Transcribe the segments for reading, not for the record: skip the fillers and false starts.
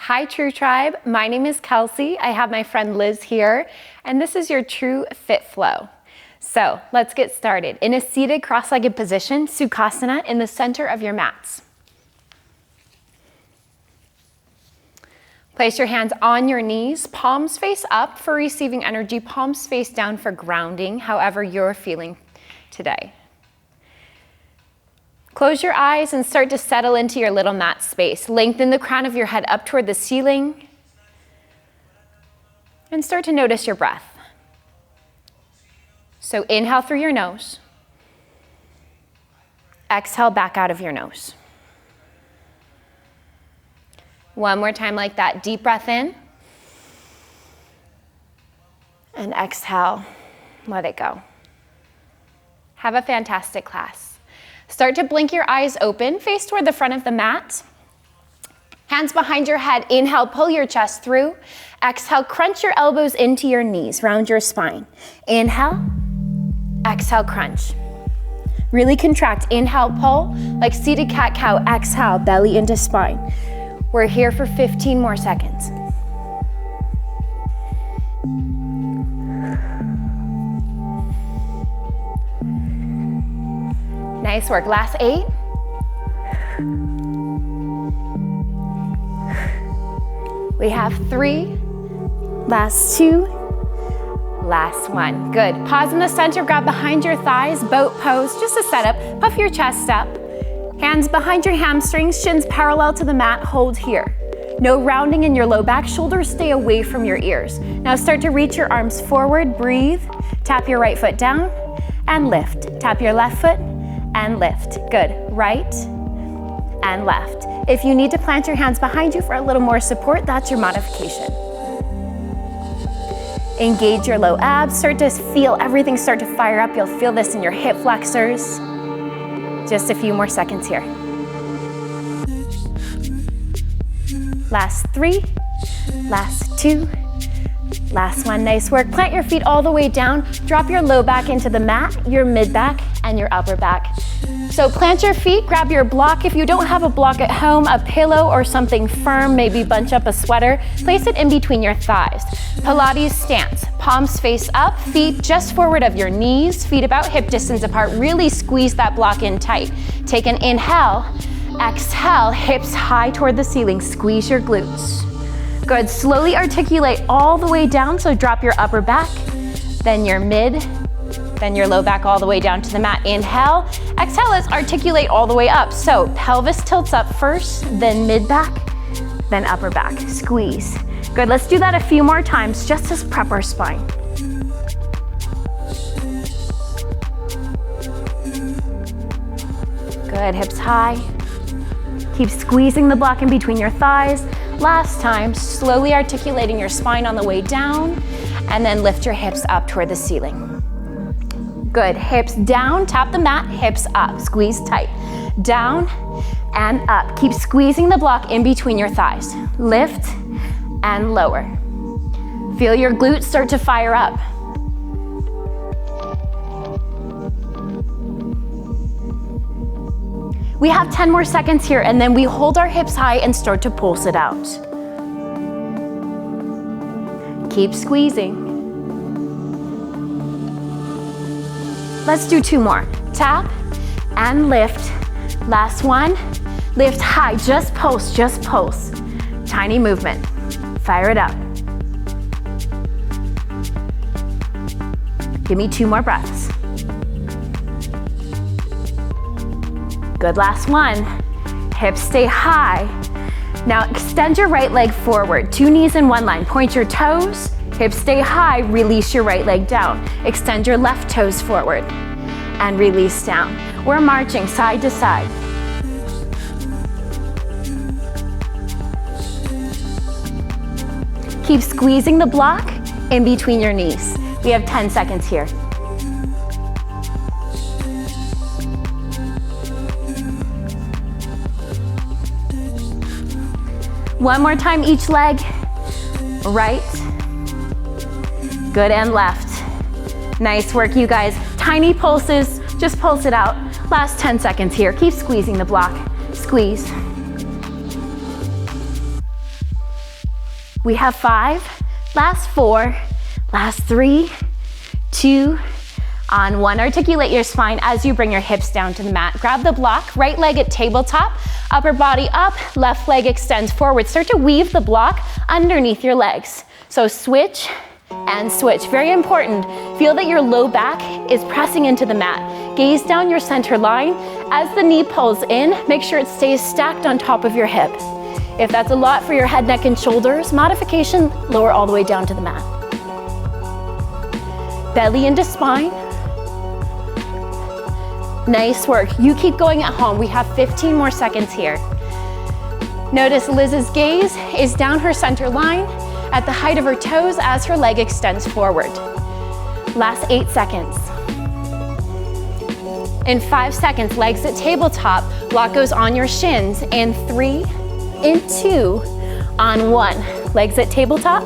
Hi True Tribe, my name is Kelsey. I have my friend Liz here, and this is your True Fit Flow. So let's get started. In a seated cross-legged position, Sukhasana, in the center of your mats. Place your hands on your knees, palms face up for receiving energy, palms face down for grounding, however you're feeling today. Close your eyes and start to settle into your little mat space. Lengthen the crown of your head up toward the ceiling. And start to notice your breath. So inhale through your nose. Exhale back out of your nose. One more time like that. Deep breath in. And exhale. Let it go. Have a fantastic class. Start to blink your eyes open. Face toward the front of the mat. Hands behind your head. Inhale, pull your chest through. Exhale, crunch your elbows into your knees. Round your spine. Inhale. Exhale, crunch. Really contract. Inhale, pull. Like seated cat-cow. Exhale, belly into spine. We're here for 15 more seconds. Nice work. Last 8. We have 3. Last 2. Last 1. Good. Pause in the center. Grab behind your thighs. Boat pose. Just a setup. Puff your chest up. Hands behind your hamstrings, shins parallel to the mat, hold here. No rounding in your low back, shoulders stay away from your ears. Now start to reach your arms forward, breathe, tap your right foot down, and lift. Tap your left foot, and lift. Good, right, and left. If you need to plant your hands behind you for a little more support, that's your modification. Engage your low abs, start to feel everything start to fire up. You'll feel this in your hip flexors. Just a few more seconds here. Last 3, last 2, last 1. Nice work. Plant your feet all the way down. Drop your low back into the mat, your mid back, and your upper back. So plant your feet, grab your block. If you don't have a block at home, a pillow or something firm, maybe bunch up a sweater, place it in between your thighs. Pilates stance, palms face up, feet just forward of your knees, feet about hip distance apart. Really squeeze that block in tight. Take an inhale, exhale, hips high toward the ceiling. Squeeze your glutes. Good, slowly articulate all the way down, so drop your upper back, then your mid, then your low back all the way down to the mat. Inhale, exhale, let's articulate all the way up. So pelvis tilts up first, then mid back, then upper back. Squeeze. Good, let's do that a few more times just to prep our spine. Good, hips high. Keep squeezing the block in between your thighs. Last time, slowly articulating your spine on the way down, and then lift your hips up toward the ceiling. Good, hips down, tap the mat, hips up, squeeze tight. Down and up. Keep squeezing the block in between your thighs. Lift and lower. Feel your glutes start to fire up. We have 10 more seconds here, and then we hold our hips high and start to pulse it out. Keep squeezing. Let's do 2 more. Tap and lift. Last 1. Lift high, just pulse, just pulse. Tiny movement. Fire it up. Give me 2 more breaths. Good, last 1. Hips stay high. Now extend your right leg forward. 2 knees in 1 line. Point your toes. Hips stay high, release your right leg down. Extend your left toes forward and release down. We're marching side to side. Keep squeezing the block in between your knees. We have 10 seconds here. One more time each leg. Right. Good, and left. Nice work, you guys. Tiny pulses, just pulse it out. Last 10 seconds here. Keep squeezing the block. Squeeze. We have 5, last 4, last 3, 2, on 1. Articulate your spine as you bring your hips down to the mat. Grab the block, right leg at tabletop, upper body up, left leg extends forward. Start to weave the block underneath your legs. So switch and switch. Very important. Feel that your low back is pressing into the mat. Gaze down your center line. As the knee pulls in, make sure it stays stacked on top of your hip. If that's a lot for your head, neck, and shoulders, modification, lower all the way down to the mat. Belly into spine. Nice work. You keep going at home. We have 15 more seconds here. Notice Liz's gaze is down her center line at the height of her toes as her leg extends forward. Last 8 seconds. In 5 seconds, legs at tabletop, block goes on your shins. In 3, in 2, on 1. Legs at tabletop.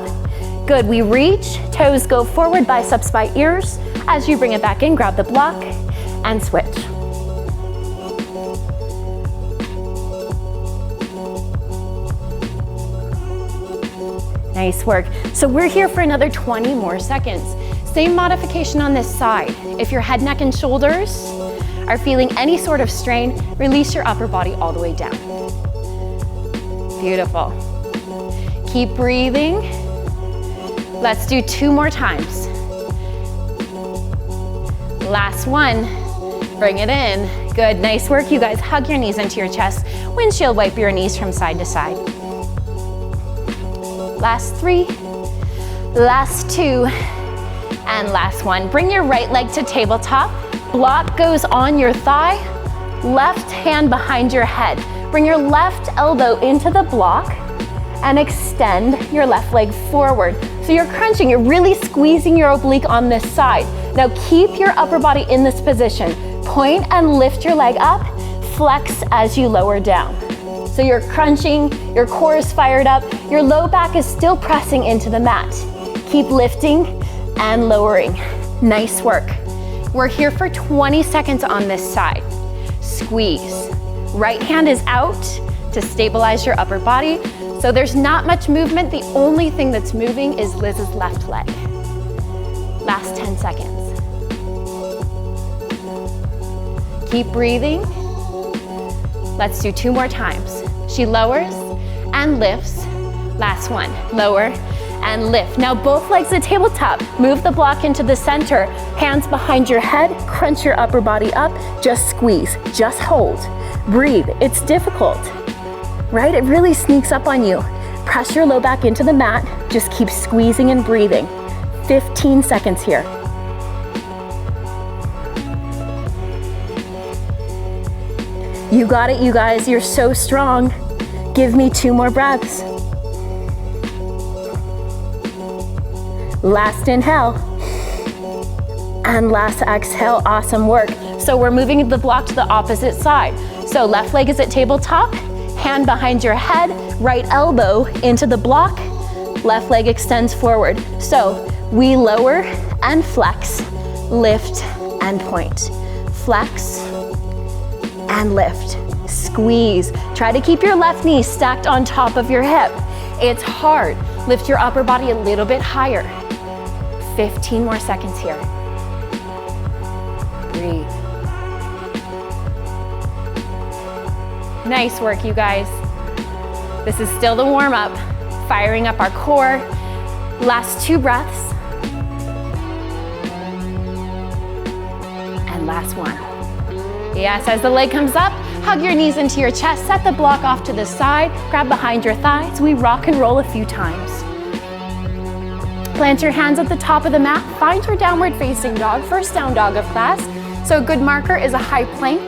Good, we reach, toes go forward, biceps by ears. As you bring it back in, grab the block and switch. Nice work. So we're here for another 20 more seconds. Same modification on this side. If your head, neck, and shoulders are feeling any sort of strain, release your upper body all the way down. Beautiful. Keep breathing. Let's do 2 more times. Last one. Bring it in. Good, nice work. You guys hug your knees into your chest. Windshield wipe your knees from side to side. Last 3, last 2, and last 1. Bring your right leg to tabletop. Block goes on your thigh, left hand behind your head. Bring your left elbow into the block and extend your left leg forward. So you're crunching, you're really squeezing your oblique on this side. Now keep your upper body in this position. Point and lift your leg up, flex as you lower down. So you're crunching, your core is fired up, your low back is still pressing into the mat. Keep lifting and lowering. Nice work. We're here for 20 seconds on this side. Squeeze. Right hand is out to stabilize your upper body. So there's not much movement. The only thing that's moving is Liz's left leg. Last 10 seconds. Keep breathing. Let's do 2 more times. She lowers and lifts. Last one. Lower and lift. Now both legs at tabletop. Move the block into the center. Hands behind your head. Crunch your upper body up. Just squeeze. Just hold. Breathe. It's difficult, right? It really sneaks up on you. Press your low back into the mat. Just keep squeezing and breathing. 15 seconds here. You got it, you guys. You're so strong. Give me 2 more breaths. Last inhale. And last exhale. Awesome work. So we're moving the block to the opposite side. So left leg is at tabletop, hand behind your head, right elbow into the block, left leg extends forward. So we lower and flex, lift and point. Flex and lift. Squeeze. Try to keep your left knee stacked on top of your hip. It's hard. Lift your upper body a little bit higher. 15 more seconds here. Breathe. Nice work, you guys. This is still the warm-up, firing up our core. Last 2 breaths. And last one. Yes, as the leg comes up, hug your knees into your chest, set the block off to the side, grab behind your thighs. We rock and roll a few times. Plant your hands at the top of the mat, find your downward facing dog, first down dog of class. So a good marker is a high plank,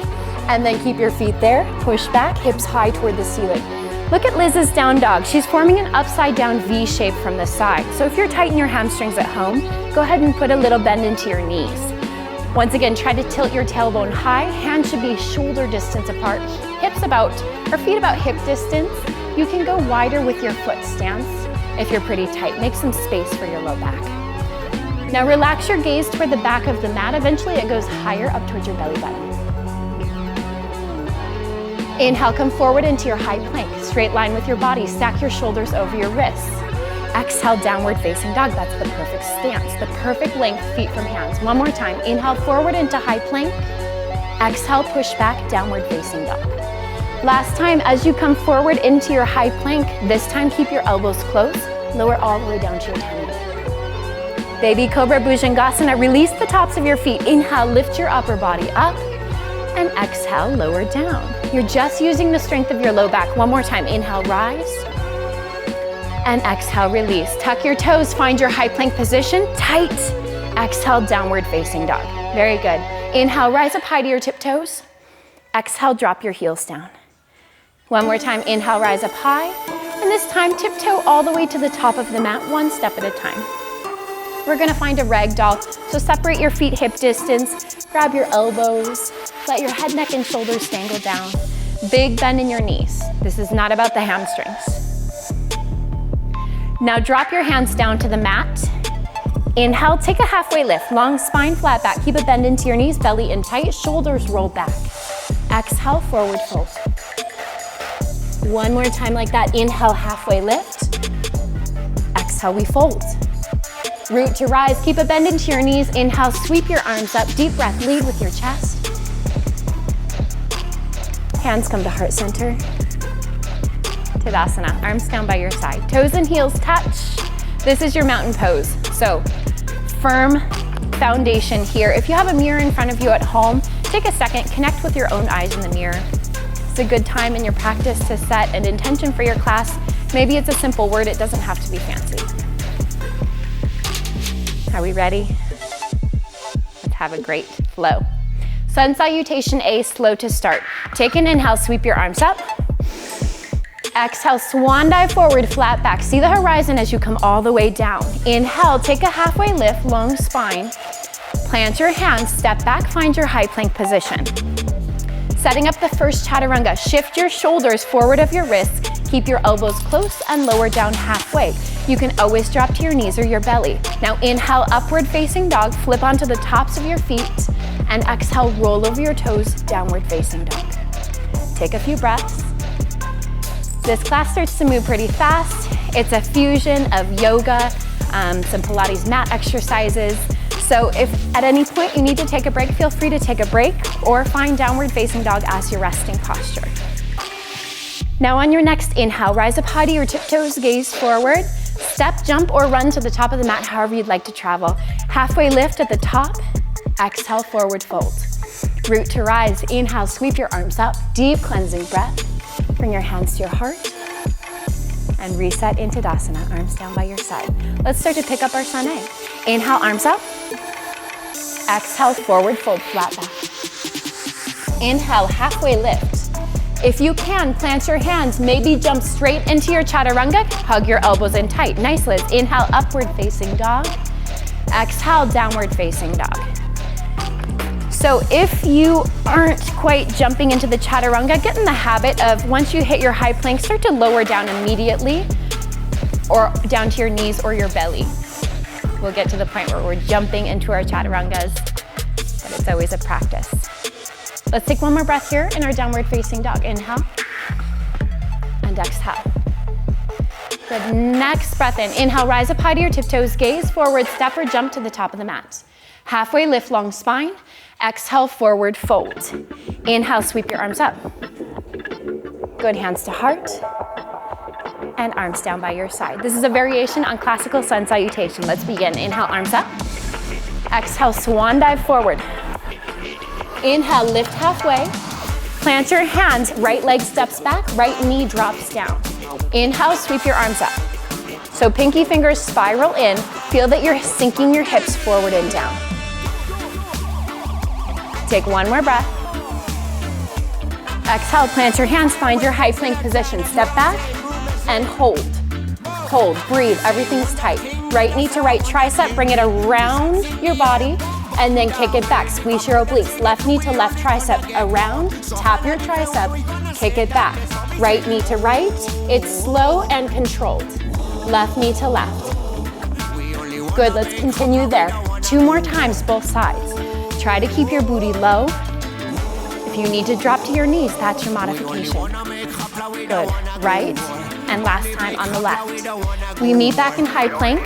and then keep your feet there, push back, hips high toward the ceiling. Look at Liz's down dog. She's forming an upside down V shape from the side. So if you're tight in your hamstrings at home, go ahead and put a little bend into your knees. Once again, try to tilt your tailbone high. Hands should be shoulder distance apart, hips about, or feet about hip distance. You can go wider with your foot stance if you're pretty tight. Make some space for your low back. Now relax your gaze toward the back of the mat. Eventually it goes higher up towards your belly button. Inhale, come forward into your high plank. Straight line with your body. Stack your shoulders over your wrists. Exhale, downward facing dog. That's the perfect stance, the perfect length, feet from hands. One more time. Inhale, forward into high plank. Exhale, push back, downward facing dog. Last time, as you come forward into your high plank, this time keep your elbows close. Lower all the way down to your tummy. Baby Cobra Bhujangasana. Release the tops of your feet. Inhale, lift your upper body up. And exhale, lower down. You're just using the strength of your low back. One more time. Inhale, rise. And exhale, release. Tuck your toes, find your high plank position. Tight. Exhale, downward facing dog. Very good. Inhale, rise up high to your tiptoes. Exhale, drop your heels down. One more time. Inhale, rise up high. And this time, tiptoe all the way to the top of the mat, one step at a time. We're gonna find a rag doll. So separate your feet hip distance, grab your elbows, let your head, neck, and shoulders dangle down. Big bend in your knees. This is not about the hamstrings. Now drop your hands down to the mat. Inhale, take a halfway lift. Long spine, flat back. Keep a bend into your knees, belly in tight, shoulders roll back. Exhale, forward fold. One more time like that. Inhale, halfway lift. Exhale, we fold. Root to rise, keep a bend into your knees. Inhale, sweep your arms up. Deep breath, lead with your chest. Hands come to heart center. Tadasana, arms down by your side. Toes and heels touch. This is your mountain pose. So, firm foundation here. If you have a mirror in front of you at home, take a second, connect with your own eyes in the mirror. It's a good time in your practice to set an intention for your class. Maybe it's a simple word, it doesn't have to be fancy. Are we ready? Let's have a great flow. Sun salutation A, slow to start. Take an inhale, sweep your arms up. Exhale, swan dive forward, flat back. See the horizon as you come all the way down. Inhale, take a halfway lift, long spine. Plant your hands, step back, find your high plank position. Setting up the first chaturanga, shift your shoulders forward of your wrists. Keep your elbows close and lower down halfway. You can always drop to your knees or your belly. Now inhale, upward facing dog, flip onto the tops of your feet, and exhale, roll over your toes, downward facing dog. Take a few breaths. This class starts to move pretty fast. It's a fusion of yoga, some Pilates mat exercises. So if at any point you need to take a break, feel free to take a break or find downward facing dog as your resting posture. Now on your next inhale, rise up high to your tiptoes, gaze forward. Step, jump, or run to the top of the mat, however you'd like to travel. Halfway lift at the top. Exhale, forward fold. Root to rise. Inhale, sweep your arms up. Deep cleansing breath. Bring your hands to your heart. And reset into Tadasana, arms down by your side. Let's start to pick up our sun A. Inhale, arms up. Exhale, forward fold, flat back. Inhale, halfway lift. If you can, plant your hands, maybe jump straight into your chaturanga, hug your elbows in tight. Nice, Liz. Inhale, upward facing dog. Exhale, downward facing dog. So if you aren't quite jumping into the chaturanga, get in the habit of once you hit your high plank, start to lower down immediately or down to your knees or your belly. We'll get to the point where we're jumping into our chaturangas, but it's always a practice. Let's take one more breath here in our downward facing dog. Inhale and exhale. Good, next breath in. Inhale, rise up high to your tiptoes, gaze forward, step or jump to the top of the mat. Halfway lift, long spine. Exhale, forward fold. Inhale, sweep your arms up. Good, hands to heart. And arms down by your side. This is a variation on classical sun salutation. Let's begin. Inhale, arms up. Exhale, swan dive forward. Inhale, lift halfway. Plant your hands, right leg steps back, right knee drops down. Inhale, sweep your arms up. So pinky fingers spiral in. Feel that you're sinking your hips forward and down. Take one more breath. Exhale, plant your hands, find your high plank position. Step back and hold. Hold, breathe, everything's tight. Right knee to right tricep, bring it around your body and then kick it back. Squeeze your obliques. Left knee to left tricep, around, tap your tricep, kick it back. Right knee to right, it's slow and controlled. Left knee to left. Good, let's continue there. 2 more times, both sides. Try to keep your booty low. If you need to drop to your knees, that's your modification. Good, right and last time on the left. We meet back in high plank.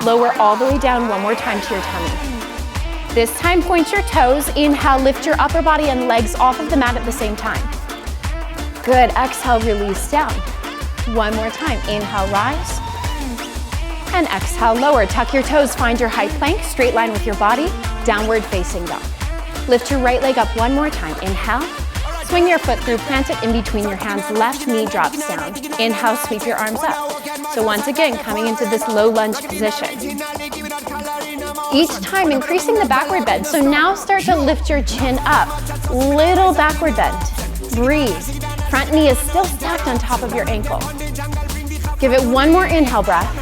Lower all the way down one more time to your tummy. This time, point your toes. Inhale, lift your upper body and legs off of the mat at the same time. Good, exhale, release down. One more time, inhale, rise. And exhale, lower. Tuck your toes, find your high plank, straight line with your body, downward facing dog. Lift your right leg up one more time. Inhale, swing your foot through, plant it in between your hands, left knee drops down. Inhale, sweep your arms up. So once again, coming into this low lunge position. Each time increasing the backward bend. So now start to lift your chin up. Little backward bend. Breathe. Front knee is still stacked on top of your ankle. Give it one more inhale breath.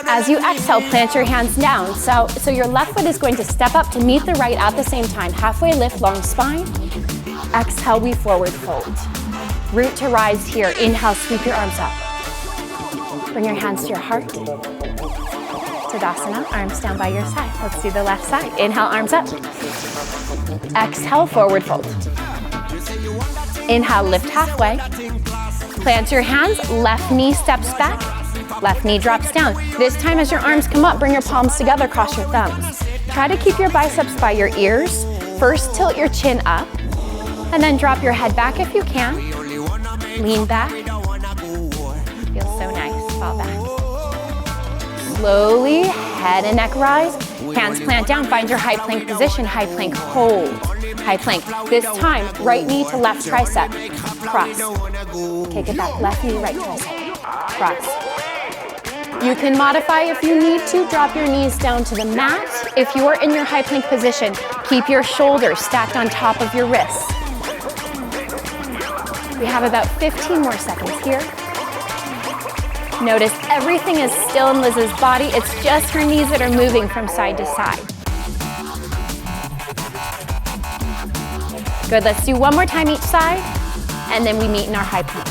As you exhale, plant your hands down. So your left foot is going to step up to meet the right at the same time. Halfway lift, long spine. Exhale, we forward fold. Root to rise here. Inhale, sweep your arms up. Bring your hands to your heart. Tadasana, arms down by your side. Let's do the left side. Inhale, arms up. Exhale, forward fold. Inhale, lift halfway. Plant your hands, left knee steps back, left knee drops down. This time as your arms come up, bring your palms together, cross your thumbs. Try to keep your biceps by your ears. First, tilt your chin up, and then drop your head back if you can. Lean back. Feels so nice, fall back. Slowly, head and neck rise. Hands plant down, find your high plank position. High plank, hold. High plank. This time, right knee to left tricep. Cross. Kick it back, left knee, right tricep. Cross. You can modify if you need to. Drop your knees down to the mat. If you are in your high plank position, keep your shoulders stacked on top of your wrists. We have about 15 more seconds here. Notice everything is still in Liz's body. It's just her knees that are moving from side to side. Good, let's do one more time each side, and then we meet in our high plank.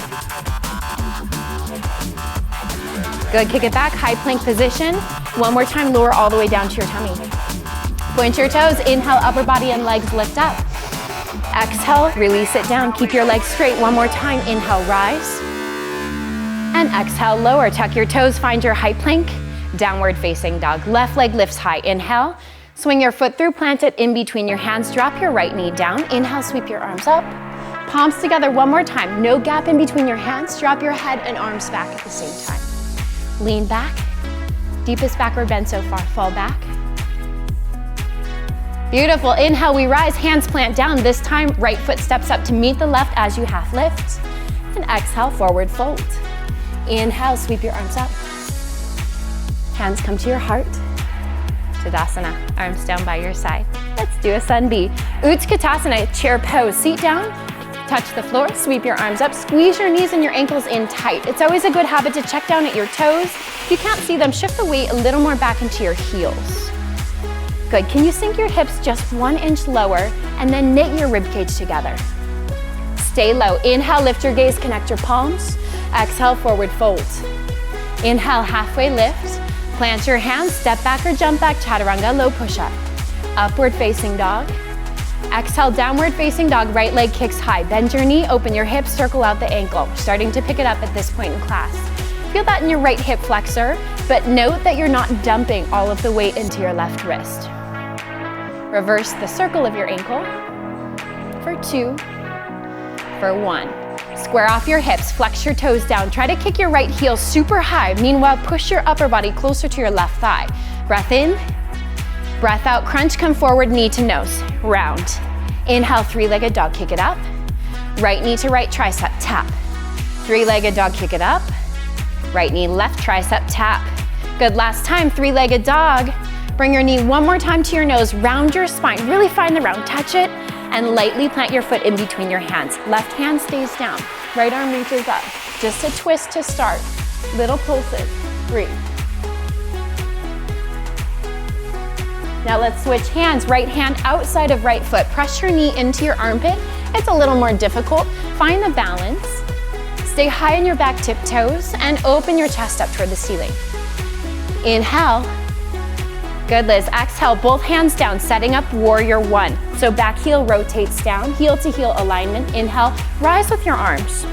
Good, kick it back, high plank position. One more time, lower all the way down to your tummy. Point your toes, inhale, upper body and legs lift up. Exhale, release it down, keep your legs straight. One more time, inhale, rise. And exhale, lower, tuck your toes, find your high plank, downward facing dog. Left leg lifts high, inhale. Swing your foot through, plant it in between your hands, drop your right knee down. Inhale, sweep your arms up. Palms together one more time. No gap in between your hands. Drop your head and arms back at the same time. Lean back. Deepest backward bend so far. Fall back. Beautiful. Inhale, we rise. Hands plant down. This time, right foot steps up to meet the left as you half lift. And exhale, forward fold. Inhale, sweep your arms up. Hands come to your heart. Tadasana, arms down by your side. Let's do a sun B. Utkatasana, chair pose. Seat down, touch the floor, sweep your arms up, squeeze your knees and your ankles in tight. It's always a good habit to check down at your toes. If you can't see them, shift the weight a little more back into your heels. Good, can you sink your hips just 1 inch lower and then knit your ribcage together? Stay low. Inhale, lift your gaze, connect your palms. Exhale, forward fold. Inhale, halfway lift. Plant your hands, step back or jump back, chaturanga, low push-up. Upward facing dog. Exhale, downward facing dog, right leg kicks high. Bend your knee, open your hips, circle out the ankle. Starting to pick it up at this point in class. Feel that in your right hip flexor, but note that you're not dumping all of the weight into your left wrist. Reverse the circle of your ankle for 2, for 1. Square off your hips, flex your toes down. Try to kick your right heel super high. Meanwhile, push your upper body closer to your left thigh. Breath in, breath out, crunch, come forward, knee to nose, round. Inhale, three-legged dog, kick it up. Right knee to right tricep, tap. Three-legged dog, kick it up. Right knee, left tricep, tap. Good, last time, three-legged dog. Bring your knee one more time to your nose, round your spine, really find the round, touch it, and lightly plant your foot in between your hands. Left hand stays down, right arm reaches up. Just a twist to start. Little pulses, breathe. Now let's switch hands. Right hand outside of right foot. Press your knee into your armpit. It's a little more difficult. Find the balance. Stay high in your back tiptoes and open your chest up toward the ceiling. Inhale. Good, Liz. Exhale, both hands down, setting up warrior 1. So back heel rotates down, heel to heel alignment. Inhale, rise with your arms.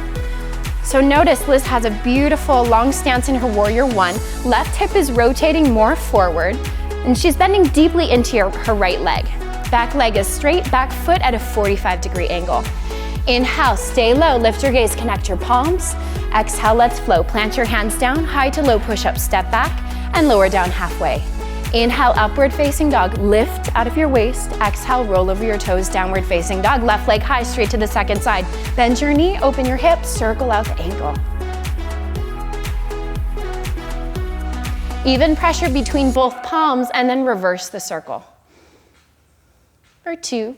So notice Liz has a beautiful long stance in her warrior one. Left hip is rotating more forward, and she's bending deeply into her right leg. Back leg is straight, back foot at a 45-degree angle. Inhale, stay low, lift your gaze, connect your palms. Exhale, let's flow. Plant your hands down, high to low push-up, step back, and lower down halfway. Inhale, upward facing dog, lift out of your waist. Exhale, roll over your toes, downward facing dog. Left leg high, straight to the second side. Bend your knee, open your hip, circle out the ankle. Even pressure between both palms and then reverse the circle. For 2.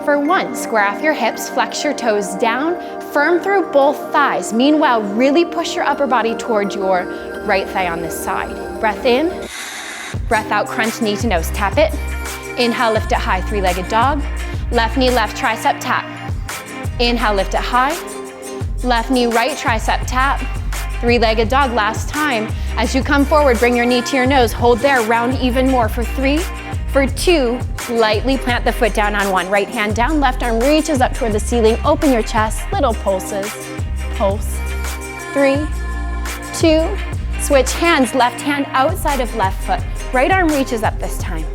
For 1, square off your hips, flex your toes down, firm through both thighs. Meanwhile, really push your upper body toward your right thigh on this side. Breath in, breath out, crunch knee to nose, tap it. Inhale, lift it high, 3-legged dog. Left knee, left tricep, tap. Inhale, lift it high. Left knee, right tricep, tap. 3-legged dog, last time. As you come forward, bring your knee to your nose, hold there, round even more for 3. For 2, lightly plant the foot down on 1. Right hand down, left arm reaches up toward the ceiling. Open your chest, little pulses. Pulse. 3, 2, switch hands, left hand outside of left foot. Right arm reaches up this time.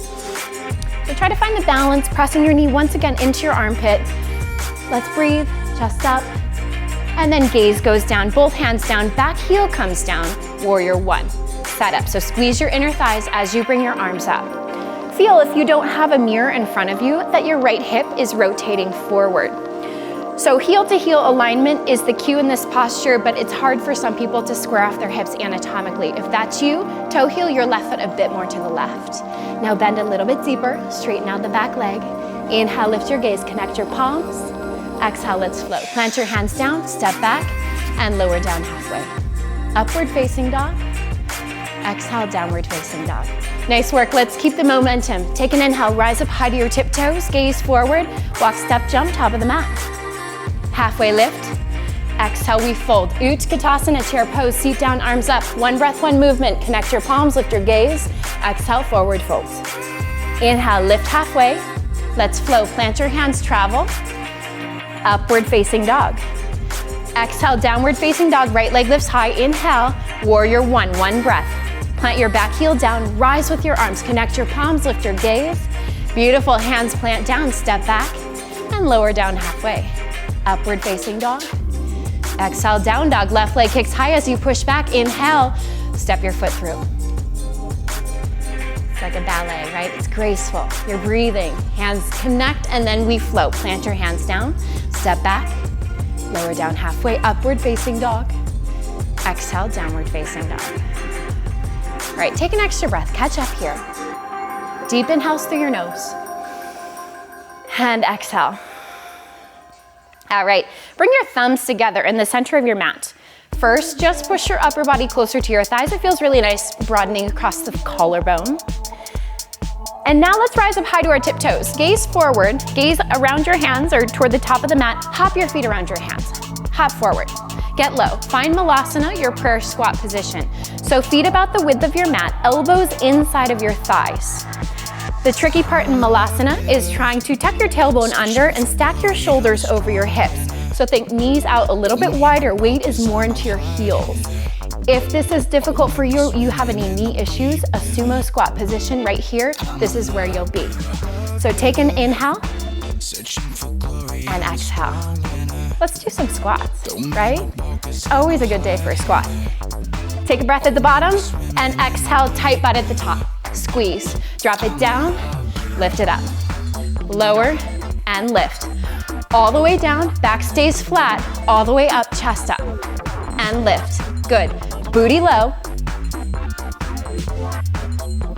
So try to find the balance, pressing your knee once again into your armpit. Let's breathe, chest up. And then gaze goes down, both hands down, back heel comes down, warrior 1. Set up, so squeeze your inner thighs as you bring your arms up. Feel, if you don't have a mirror in front of you, that your right hip is rotating forward. So heel to heel alignment is the cue in this posture, but it's hard for some people to square off their hips anatomically. If that's you, toe heel your left foot a bit more to the left. Now bend a little bit deeper, straighten out the back leg. Inhale, lift your gaze, connect your palms. Exhale, let's float. Plant your hands down, step back, and lower down halfway. Upward facing dog. Exhale, downward facing dog. Nice work, let's keep the momentum. Take an inhale, rise up high to your tiptoes, gaze forward, walk, step, jump, top of the mat. Halfway lift. Exhale, we fold. Utkatasana, chair pose, seat down, arms up. 1 breath, 1 movement. Connect your palms, lift your gaze. Exhale, forward folds. Inhale, lift halfway. Let's flow, plant your hands, travel. Upward facing dog. Exhale, downward facing dog, right leg lifts high. Inhale, warrior 1, 1 breath. Plant your back heel down, rise with your arms, connect your palms, lift your gaze. Beautiful, hands plant down, step back, and lower down halfway. Upward facing dog. Exhale, down dog, left leg kicks high as you push back. Inhale, step your foot through. It's like a ballet, right? It's graceful. You're breathing, hands connect, and then we float. Plant your hands down, step back, lower down halfway, upward facing dog. Exhale, downward facing dog. All right, take an extra breath, catch up here. Deep inhales through your nose. And exhale. All right, bring your thumbs together in the center of your mat. First, just push your upper body closer to your thighs. It feels really nice, broadening across the collarbone. And now let's rise up high to our tiptoes. Gaze forward, gaze around your hands or toward the top of the mat. Hop your feet around your hands. Hop forward. Get low. Find Malasana, your prayer squat position. So feet about the width of your mat, elbows inside of your thighs. The tricky part in Malasana is trying to tuck your tailbone under and stack your shoulders over your hips. So think knees out a little bit wider, weight is more into your heels. If this is difficult for you, you have any knee issues, a sumo squat position right here, this is where you'll be. So take an inhale and exhale. Let's do some squats, right? Always a good day for a squat. Take a breath at the bottom and exhale, tight butt at the top. Squeeze, drop it down, lift it up. Lower and lift. All the way down, back stays flat, all the way up, chest up. And lift, good. Booty low.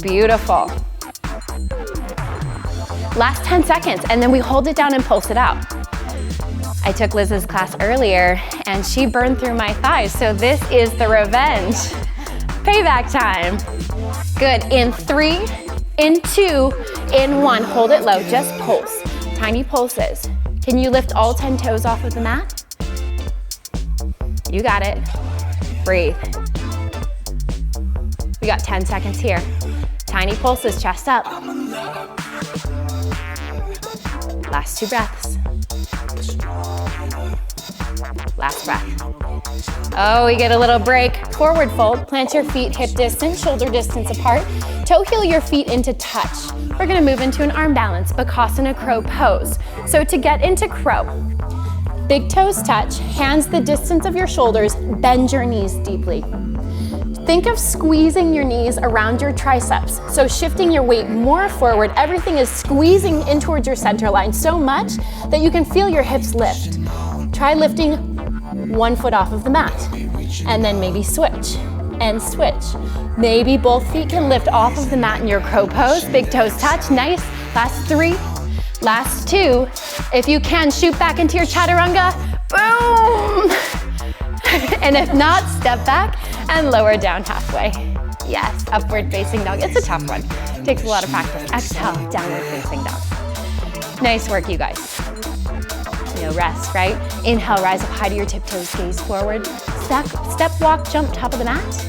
Beautiful. Last 10 seconds, and then we hold it down and pulse it out. I took Liz's class earlier, and she burned through my thighs, so this is the revenge. Payback time. Good, in 3, in 2, in 1. Hold it low, just pulse. Tiny pulses. Can you lift all 10 toes off of the mat? You got it. Breathe. We got 10 seconds here. Tiny pulses, chest up. Last 2 breaths. Last breath. Oh, we get a little break. Forward fold, plant your feet hip distance, shoulder distance apart. Toe heel your feet into touch. We're gonna move into an arm balance, Bakasana crow pose. So to get into crow, big toes touch, hands the distance of your shoulders, bend your knees deeply. Think of squeezing your knees around your triceps. So shifting your weight more forward, everything is squeezing in towards your center line so much that you can feel your hips lift. Try lifting one foot off of the mat, and then maybe switch and switch. Maybe both feet can lift off of the mat in your crow pose. Big toes touch, nice. Last 3, last 2. If you can, shoot back into your chaturanga, boom! And if not, step back and lower down halfway. Yes, upward facing dog. It's a tough one. Takes a lot of practice. Exhale, downward facing dog. Nice work, you guys. No rest, right? Inhale, rise up high to your tiptoes, gaze forward. Step, walk, jump, top of the mat.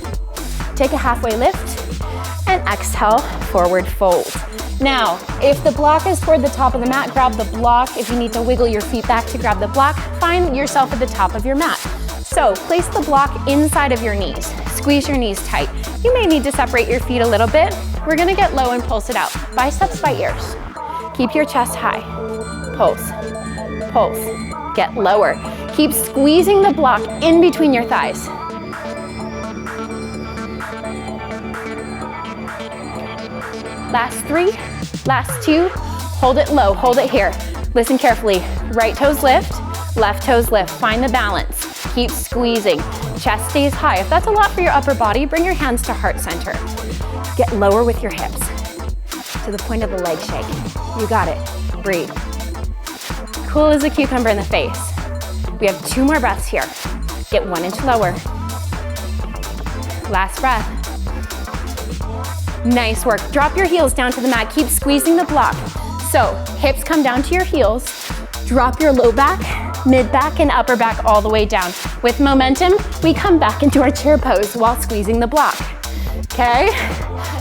Take a halfway lift, and exhale, forward fold. Now, if the block is toward the top of the mat, grab the block. If you need to wiggle your feet back to grab the block, find yourself at the top of your mat. So place the block inside of your knees. Squeeze your knees tight. You may need to separate your feet a little bit. We're gonna get low and pulse it out. Biceps by ears. Keep your chest high. Pulse, pulse. Get lower. Keep squeezing the block in between your thighs. Last 3, last 2. Hold it low, hold it here. Listen carefully. Right toes lift, left toes lift. Find the balance. Keep squeezing. Chest stays high. If that's a lot for your upper body, bring your hands to heart center. Get lower with your hips to the point of the leg shake. You got it. Breathe. Cool as a cucumber in the face. We have 2 more breaths here. Get 1 inch lower. Last breath. Nice work. Drop your heels down to the mat. Keep squeezing the block. So hips come down to your heels. Drop your low back, mid back, and upper back all the way down. With momentum, we come back into our chair pose while squeezing the block. Okay?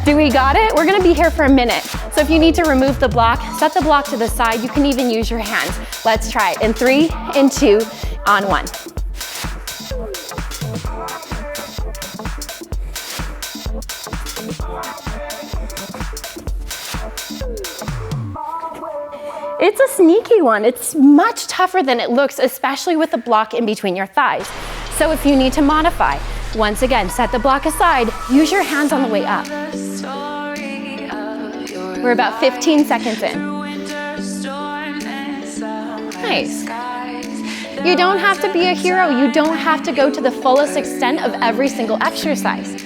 Do we got it? We're gonna be here for a minute. So if you need to remove the block, set the block to the side. You can even use your hands. Let's try it in 3, in 2, on 1. It's a sneaky one. It's much tougher than it looks, especially with the block in between your thighs. So if you need to modify, once again, set the block aside, use your hands on the way up. We're about 15 seconds in. Nice. You don't have to be a hero. You don't have to go to the fullest extent of every single exercise.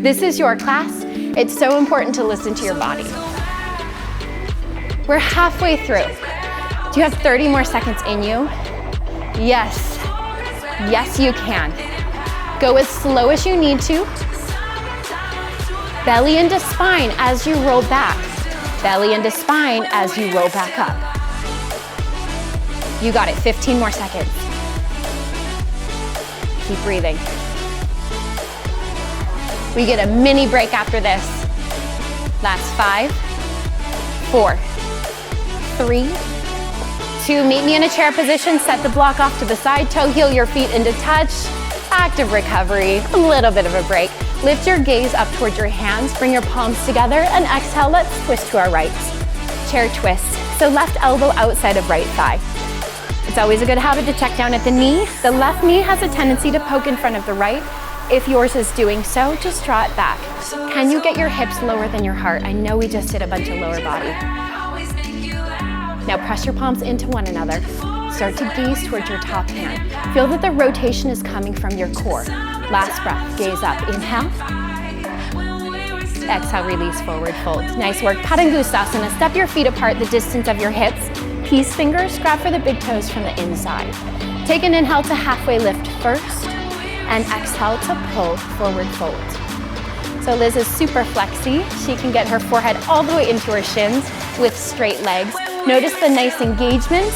This is your class. It's so important to listen to your body. We're halfway through. Do you have 30 more seconds in you? Yes. Yes, you can. Go as slow as you need to. Belly into spine as you roll back. Belly into spine as you roll back up. You got it, 15 more seconds. Keep breathing. We get a mini break after this. Last 5, 4, 3, 2, meet me in a chair position, set the block off to the side, toe heel your feet into touch, active recovery, a little bit of a break. Lift your gaze up towards your hands, bring your palms together, and exhale, let's twist to our right. Chair twist, so left elbow outside of right thigh. It's always a good habit to check down at the knee. The left knee has a tendency to poke in front of the right. If yours is doing so, just draw it back. Can you get your hips lower than your heart? I know we just did a bunch of lower body. Now press your palms into one another. Start to gaze towards your top hand. Feel that the rotation is coming from your core. Last breath, gaze up. Inhale. Exhale, release, forward fold. Nice work. Padangustasana. Step your feet apart the distance of your hips. Peace fingers, grab for the big toes from the inside. Take an inhale to halfway lift first, and exhale to pull, forward fold. So Liz is super flexy. She can get her forehead all the way into her shins with straight legs. Notice the nice engagement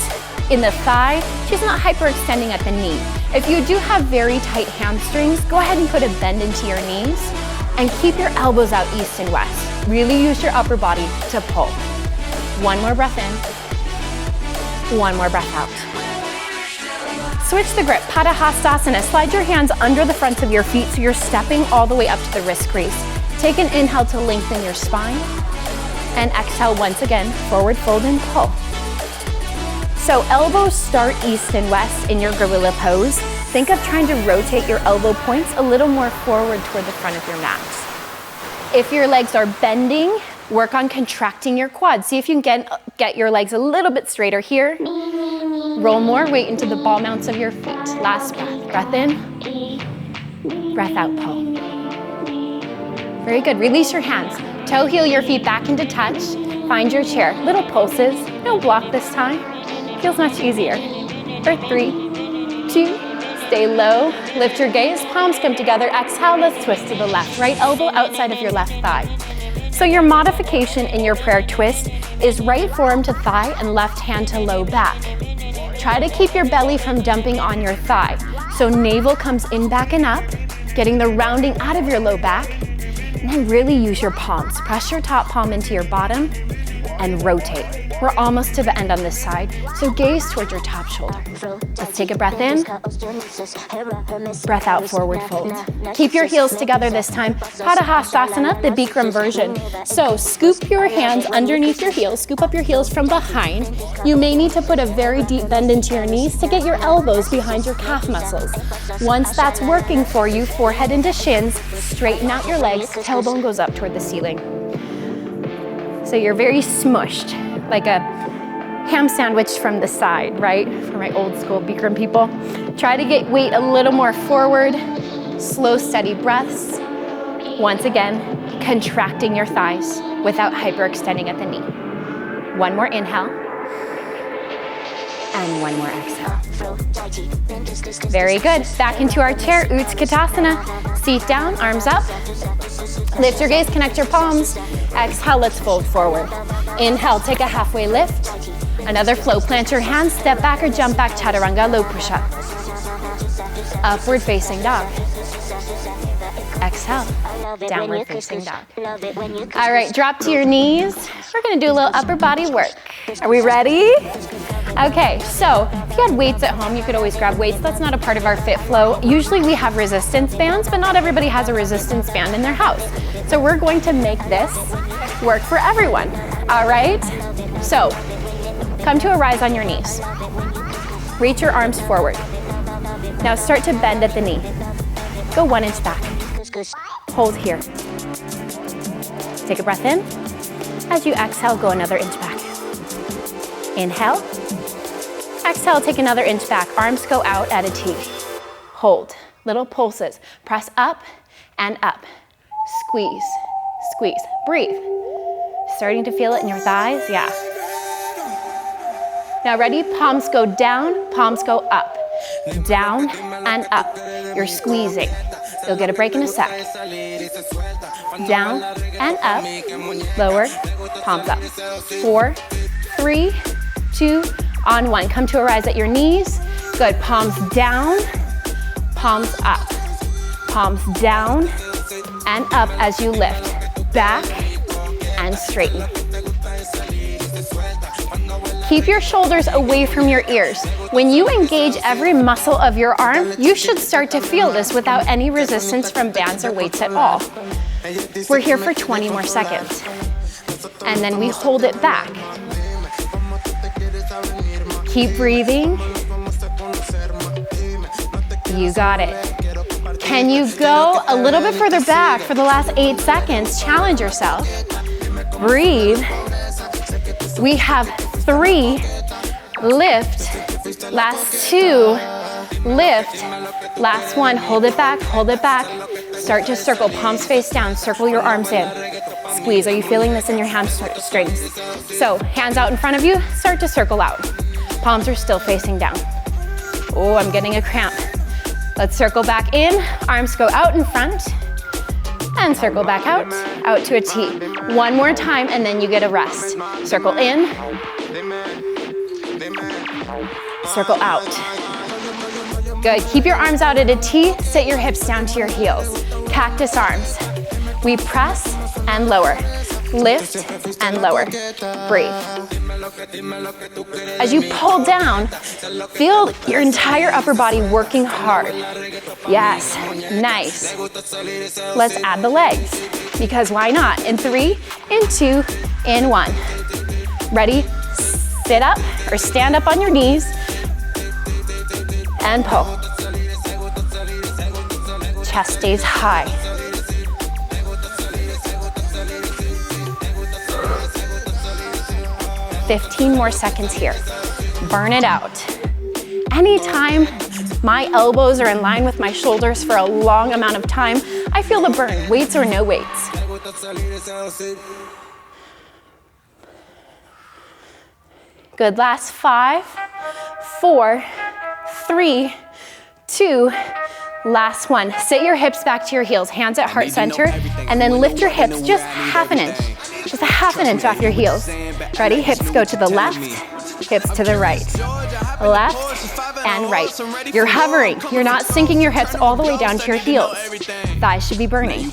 in the thigh. She's not hyperextending at the knee. If you do have very tight hamstrings, go ahead and put a bend into your knees and keep your elbows out east and west. Really use your upper body to pull. One more breath in. One more breath out. switch the grip, Padahastasana. Slide your hands under the fronts of your feet so you're stepping all the way up to the wrist crease. Take an inhale to lengthen your spine, and exhale once again, forward fold and pull. So elbows start east and west in your gorilla pose. Think of trying to rotate your elbow points a little more forward toward the front of your mat. If your legs are bending, work on contracting your quads. See if you can get your legs a little bit straighter here. Roll more weight into the ball mounts of your feet. Last breath. Breath in, breath out, pull. Very good. Release your hands. Toe heel your feet back into touch. Find your chair. Little pulses. No block this time. Feels much easier. For 3, 2, stay low. Lift your gaze. Palms come together. Exhale. Let's twist to the left. Right elbow outside of your left thigh. So your modification in your prayer twist is right forearm to thigh and left hand to low back. Try to keep your belly from dumping on your thigh. So navel comes in, back, and up, getting the rounding out of your low back. And then really use your palms. Press your top palm into your bottom and rotate. We're almost to the end on this side, so gaze towards your top shoulder. Let's take a breath in. Breath out, forward fold. Keep your heels together this time. Padahastasana, the Bikram version. So scoop your hands underneath your heels, scoop up your heels from behind. You may need to put a very deep bend into your knees to get your elbows behind your calf muscles. Once that's working for you, forehead into shins, straighten out your legs, tailbone goes up toward the ceiling. So you're very smushed, like a ham sandwich from the side, right? For my old school Bikram people. Try to get weight a little more forward, slow, steady breaths. Once again, contracting your thighs without hyperextending at the knee. One more inhale, and one more exhale. Very good. Back into our chair, Utkatasana. Seat down, arms up. Lift your gaze, connect your palms. Exhale, let's fold forward. Inhale, take a halfway lift. Another flow, plant your hands, step back or jump back, chaturanga, low push-up. Upward facing dog. Exhale, downward facing dog. All right, drop to your knees. We're gonna do a little upper body work. Are we ready? Okay, so if you had weights at home, you could always grab weights. That's not a part of our fit flow. Usually we have resistance bands, but not everybody has a resistance band in their house. So we're going to make this work for everyone, all right? So come to a rise on your knees. Reach your arms forward. Now start to bend at the knee. Go 1 inch back. Hold here. Take a breath in. As you exhale, go another inch back. Inhale. Exhale, take another inch back. Arms go out at a T. Hold. Little pulses. Press up and up. Squeeze, squeeze. Breathe. Starting to feel it in your thighs? Yeah. Now ready? Palms go down, palms go up. Down and up. You're squeezing. You'll get a break in a sec. Down and up. Lower, palms up. 4, 3, 2, on 1. Come to a rise at your knees. Good. Palms down, palms up. Palms down and up as you lift. Back and straighten. Keep your shoulders away from your ears. When you engage every muscle of your arm, you should start to feel this without any resistance from bands or weights at all. We're here for 20 more seconds. And then we hold it back. Keep breathing. You got it. Can you go a little bit further back for the last 8 seconds? Challenge yourself. Breathe. We have 3, lift, last 2, lift, last 1, hold it back, start to circle, palms face down, circle your arms in, squeeze. Are you feeling this in your hamstrings? So hands out in front of you, start to circle out. Palms are still facing down. Oh, I'm getting a cramp. Let's circle back in, arms go out in front, and circle back out to a T. One more time, and then you get a rest. Circle in, circle out. Good, keep your arms out at a T, sit your hips down to your heels. Cactus arms. We press and lower. lift, and lower. Breathe. As you pull down, feel your entire upper body working hard. Yes, nice. Let's add the legs, because why not? In 3, in 2, in 1. Ready? Sit up or stand up on your knees and pull. Chest stays high. 15 more seconds here. Burn it out. Anytime my elbows are in line with my shoulders for a long amount of time, I feel the burn, weights or no weights. Good, last 5, 4, 3, 2, last 1. Sit your hips back to your heels, hands at heart center, and then lift your hips just half an inch. Just a half an inch off your heels. Ready? Hips go to the left, hips to the right. Left and right. You're hovering. You're not sinking your hips all the way down to your heels. Thighs should be burning.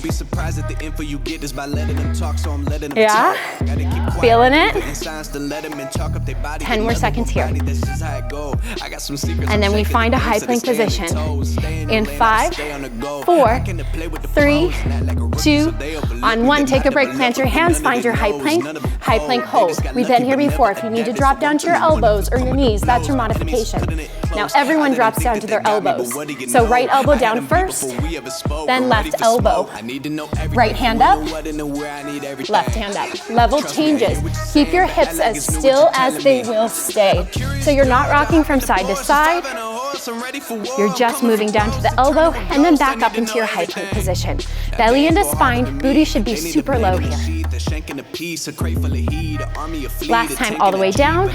Yeah? Feeling it? 10 more seconds here. And then we find a high plank position. In 5, 4, 3, 2, on 1, take a break, plant your hands, find your high plank hold. We've been here before. If you need to drop down to your elbows or your knees, that's your modification. Now everyone drops down to their elbows. So right elbow down first, then left elbow. Right hand up, left hand up. Level changes. Keep your hips as still as they will stay. So you're not rocking from side to side. You're just moving down to the elbow and then back up into your high plank position. Belly into spine, booty should be super low here. Last time, all the way down,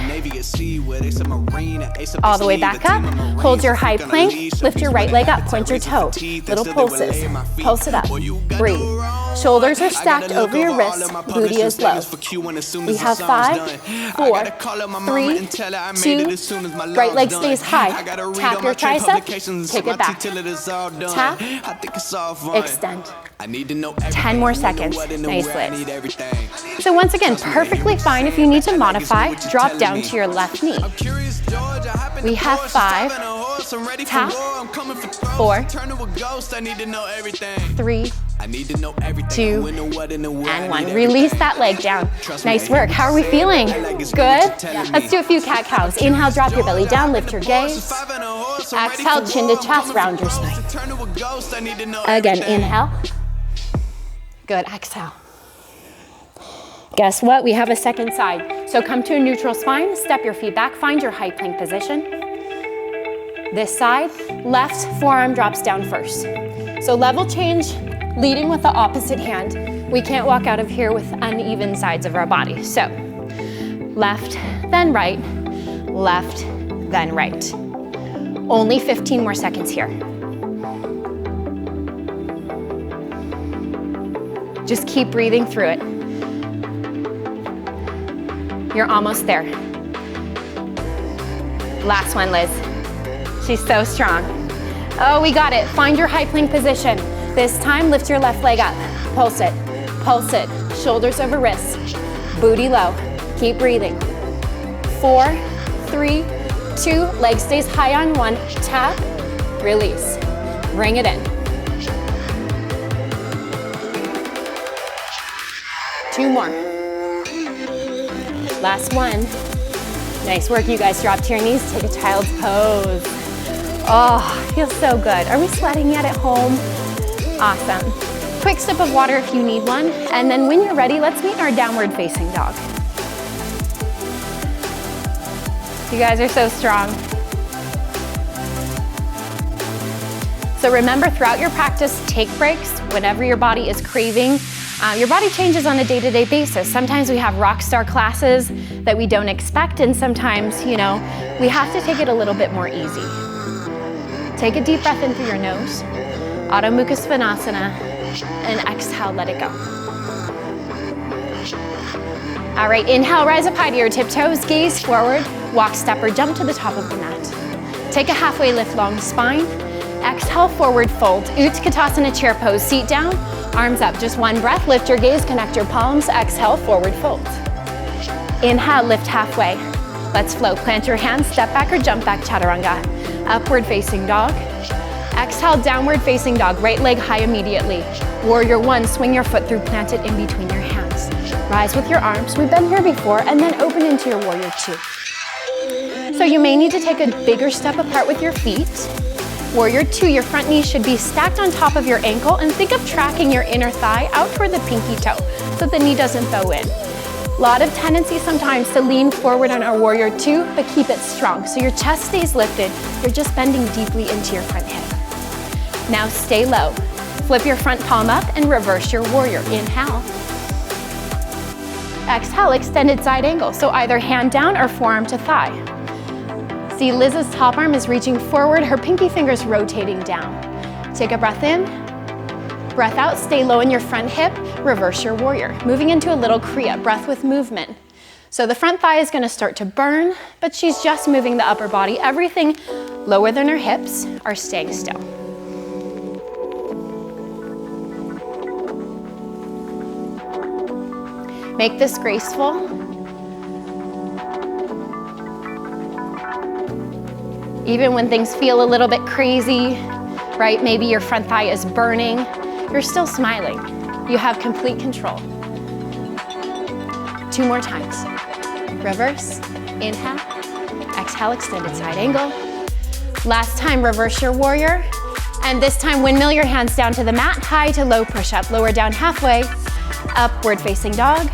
all the way back up. Hold your high plank, lift your right leg up, point your toe. Little pulses, pulse it up, breathe. Shoulders are stacked over your wrists, booty is low. We have 5, 4, 3, 2, right leg stays high. Tap your tricep, take it back. Tap, extend. 10 more seconds, nice lift. So once again, perfectly fine if you need to modify, drop down to your left knee. We have 5, tap, 4, 3, 2, and 1. Release that leg down. Nice work. How are we feeling? Good? Let's do a few cat-cows. Inhale, drop your belly down, lift your gaze. Exhale, chin to chest, round your spine. Again, inhale. Good, exhale. Guess what? We have a second side. So come to a neutral spine, step your feet back, find your high plank position. This side, left forearm drops down first. So level change, leading with the opposite hand. We can't walk out of here with uneven sides of our body. So left, then right, left, then right. Only 15 more seconds here. Just keep breathing through it. You're almost there. Last one, Liz. She's so strong. Oh, we got it. Find your high plank position. This time, lift your left leg up. Pulse it, pulse it. Shoulders over wrists, booty low. Keep breathing. 4, 3, 2, leg stays high on 1. Tap, release. Bring it in. 2 more. Last one. Nice work, you guys. Drop to your knees, take a child's pose. Oh, feels so good. Are we sweating yet at home? Awesome. Quick sip of water if you need one. And then when you're ready, let's meet our downward facing dog. You guys are so strong. So remember, throughout your practice, take breaks whenever your body is craving. Your body changes on a day-to-day basis. Sometimes we have rock star classes that we don't expect, and sometimes, you know, we have to take it a little bit more easy. Take a deep breath in through your nose, Adho Mukha Svanasana, and exhale, let it go. All right, inhale, rise up high to your tiptoes, gaze forward, walk, step, or jump to the top of the mat. Take a halfway lift, long spine. Exhale, forward fold, Utkatasana chair pose, seat down, Arms up, just one breath. Lift your gaze, connect your palms. Exhale, forward fold. Inhale, lift halfway. Let's flow. Plant your hands, step back or jump back, chaturanga. Upward facing dog. Exhale, downward facing dog. Right leg high immediately. Warrior one, swing your foot through, plant it in between your hands. Rise with your arms. We've been here before, and then open into your warrior two. So you may need to take a bigger step apart with your feet. Warrior two, your front knee should be stacked on top of your ankle, and think of tracking your inner thigh out toward the pinky toe so the knee doesn't bow in. A lot of tendency sometimes to lean forward on our warrior two, but keep it strong. So your chest stays lifted. You're just bending deeply into your front hip. Now stay low. Flip your front palm up and reverse your warrior. Inhale. Exhale, extended side angle. So either hand down or forearm to thigh. See, Liz's top arm is reaching forward, her pinky finger's rotating down. Take a breath in, breath out, stay low in your front hip, reverse your warrior. Moving into a little Kriya, breath with movement. So the front thigh is gonna start to burn, but she's just moving the upper body. Everything lower than her hips are staying still. Make this graceful. Even when things feel a little bit crazy, right? Maybe your front thigh is burning, you're still smiling. You have complete control. 2 more times. Reverse, inhale, exhale, extended side angle. Last time, reverse your warrior. And this time, windmill your hands down to the mat, high to low push-up. Lower down halfway, upward facing dog.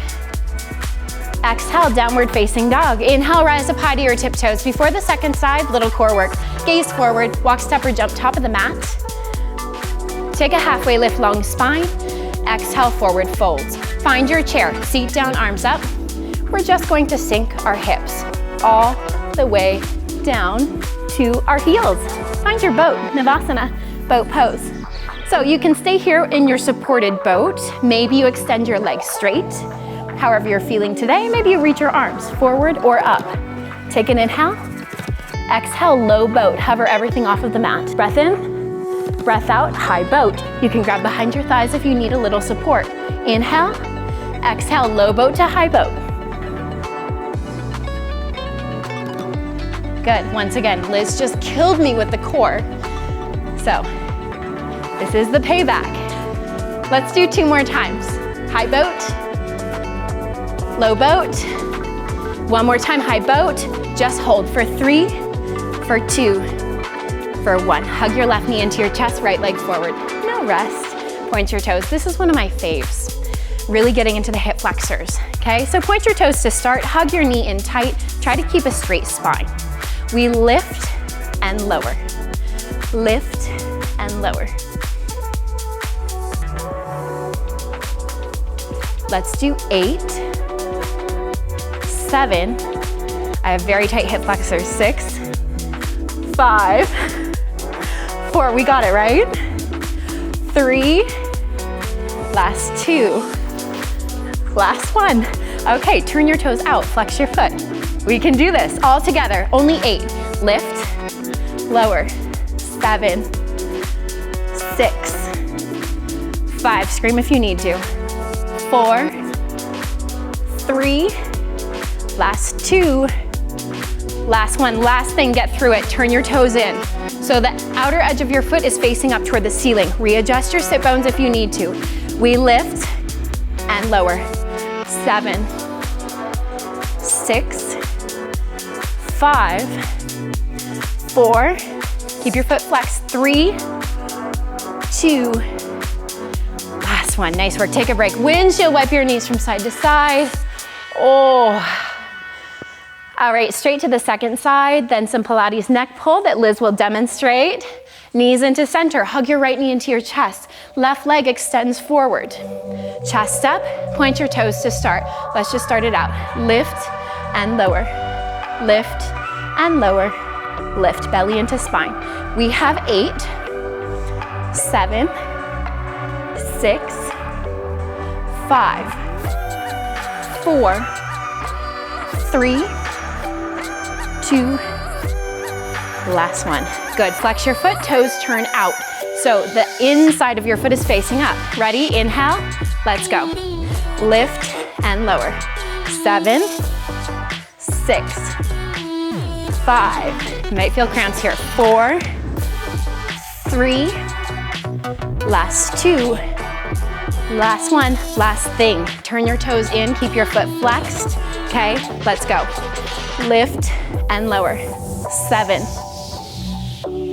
Exhale, downward facing dog. Inhale, rise up high to your tiptoes. Before the second side, little core work. Gaze forward, walk, step, or jump, top of the mat. Take a halfway lift, long spine. Exhale, forward folds. Find your chair, seat down, arms up. We're just going to sink our hips all the way down to our heels. Find your boat, Navasana, boat pose. So you can stay here in your supported boat. Maybe you extend your legs straight. However you're feeling today, maybe you reach your arms forward or up. Take an inhale. Exhale, low boat. Hover everything off of the mat. Breath in, breath out, high boat. You can grab behind your thighs if you need a little support. Inhale, exhale, low boat to high boat. Good, once again, Liz just killed me with the core. So, this is the payback. Let's do 2 more times. High boat, low boat. 1 more time, high boat. Just hold for 3, for 2, for 1. Hug your left knee into your chest, right leg forward. No rest. Point your toes. This is one of my faves. Really getting into the hip flexors, okay? So point your toes to start. Hug your knee in tight. Try to keep a straight spine. We lift and lower. Lift and lower. Let's do 8, 7. I have very tight hip flexors. 6, 5, 4. We got it, right? 3. Last 2. Last 1. Okay, turn your toes out. Flex your foot. We can do this all together. Only 8. Lift, lower. 7, 6, 5. Scream if you need to. 4, 3. Last 2. Last 1. Last thing, get through it. Turn your toes in. So the outer edge of your foot is facing up toward the ceiling. Readjust your sit bones if you need to. We lift and lower. 7, 6, 5, 4. Keep your foot flexed. 3, 2. Last 1. Nice work. Take a break. Windshield wipe your knees from side to side. Oh. All right, straight to the second side, then some Pilates neck pull that Liz will demonstrate. Knees into center, hug your right knee into your chest. Left leg extends forward. Chest up, point your toes to start. Let's just start it out. Lift and lower, lift and lower, lift, belly into spine. We have 8, 7, 6, 5, 4, 3, 2, last 1. Good, flex your foot, toes turn out. So the inside of your foot is facing up. Ready? Inhale, let's go. Lift and lower. 7, 6, 5. You might feel cramps here. 4, 3, last 2, last 1, last thing. Turn your toes in, keep your foot flexed. Okay, let's go. Lift and lower. 7,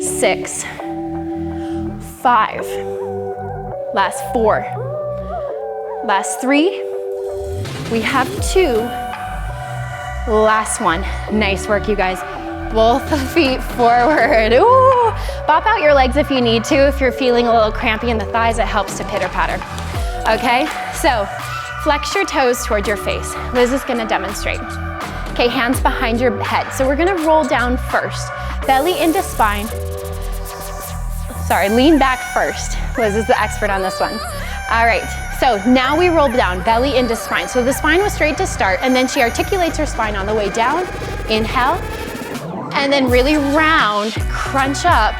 6, 5, last 4, last 3, we have 2, last 1. Nice work, you guys. Both feet forward. Ooh. Bop out your legs if you need to. If you're feeling a little crampy in the thighs, it helps to pitter patter. Okay, so flex your toes toward your face. Liz is gonna demonstrate. Okay, hands behind your head. So we're gonna roll down first. Belly into spine. Sorry, lean back first. Liz is the expert on this one. All right, so now we roll down, belly into spine. So the spine was straight to start, and then she articulates her spine on the way down. Inhale, and then really round, crunch up.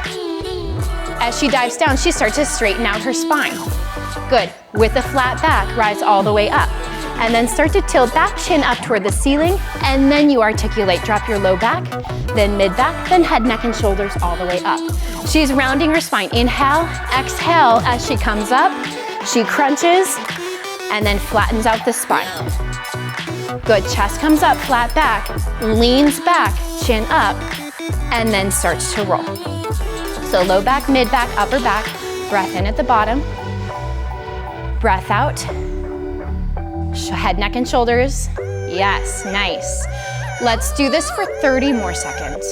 As she dives down, she starts to straighten out her spine. Good, with a flat back, rise all the way up. And then start to tilt back, chin up toward the ceiling, and then you articulate. Drop your low back, then mid back, then head, neck, and shoulders all the way up. She's rounding her spine. Inhale, exhale as she comes up. She crunches, and then flattens out the spine. Good, chest comes up, flat back, leans back, chin up, and then starts to roll. So low back, mid back, upper back, breath in at the bottom, breath out, head, neck, and shoulders. Yes, nice. Let's do this for 30 more seconds.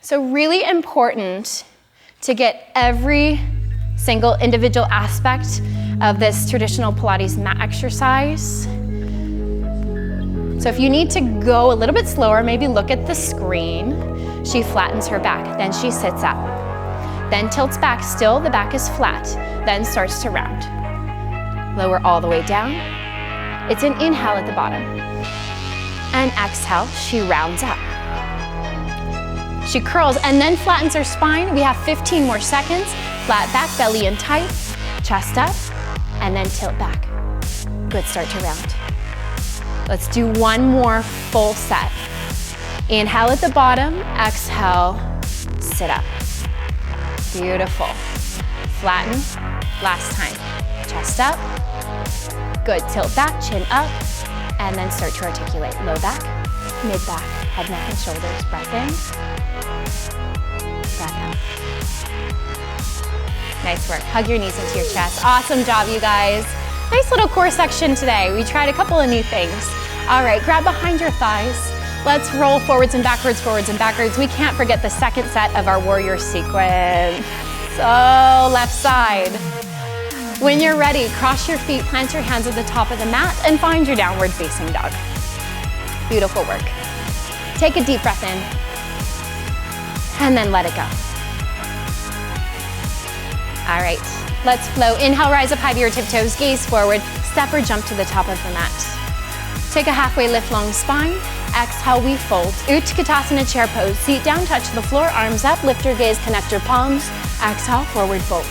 So really important to get every single individual aspect of this traditional Pilates mat exercise. So if you need to go a little bit slower, maybe look at the screen. She flattens her back, then she sits up. Then tilts back, still the back is flat, then starts to round. Lower all the way down. It's an inhale at the bottom. And exhale, she rounds up. She curls and then flattens her spine. We have 15 more seconds. Flat back, belly in tight, chest up, and then tilt back. Good, start to round. Let's do one more full set. Inhale at the bottom, exhale, sit up. Beautiful. Flatten, last time. Chest up. Good, tilt back, chin up, and then start to articulate. Low back, mid back, head, neck, and shoulders. Breath in, breath out. Nice work. Hug your knees into your chest. Awesome job, you guys. Nice little core section today. We tried a couple of new things. All right, grab behind your thighs. Let's roll forwards and backwards, forwards and backwards. We can't forget the second set of our warrior sequence. So left side. When you're ready, cross your feet, plant your hands at the top of the mat, and find your downward facing dog. Beautiful work. Take a deep breath in, and then let it go. All right, let's flow. Inhale, rise up high to your tiptoes, gaze forward, step or jump to the top of the mat. Take a halfway lift, long spine. Exhale, we fold. Utkatasana chair pose. Seat down, touch the floor, arms up, lift your gaze, connect your palms. Exhale, forward fold.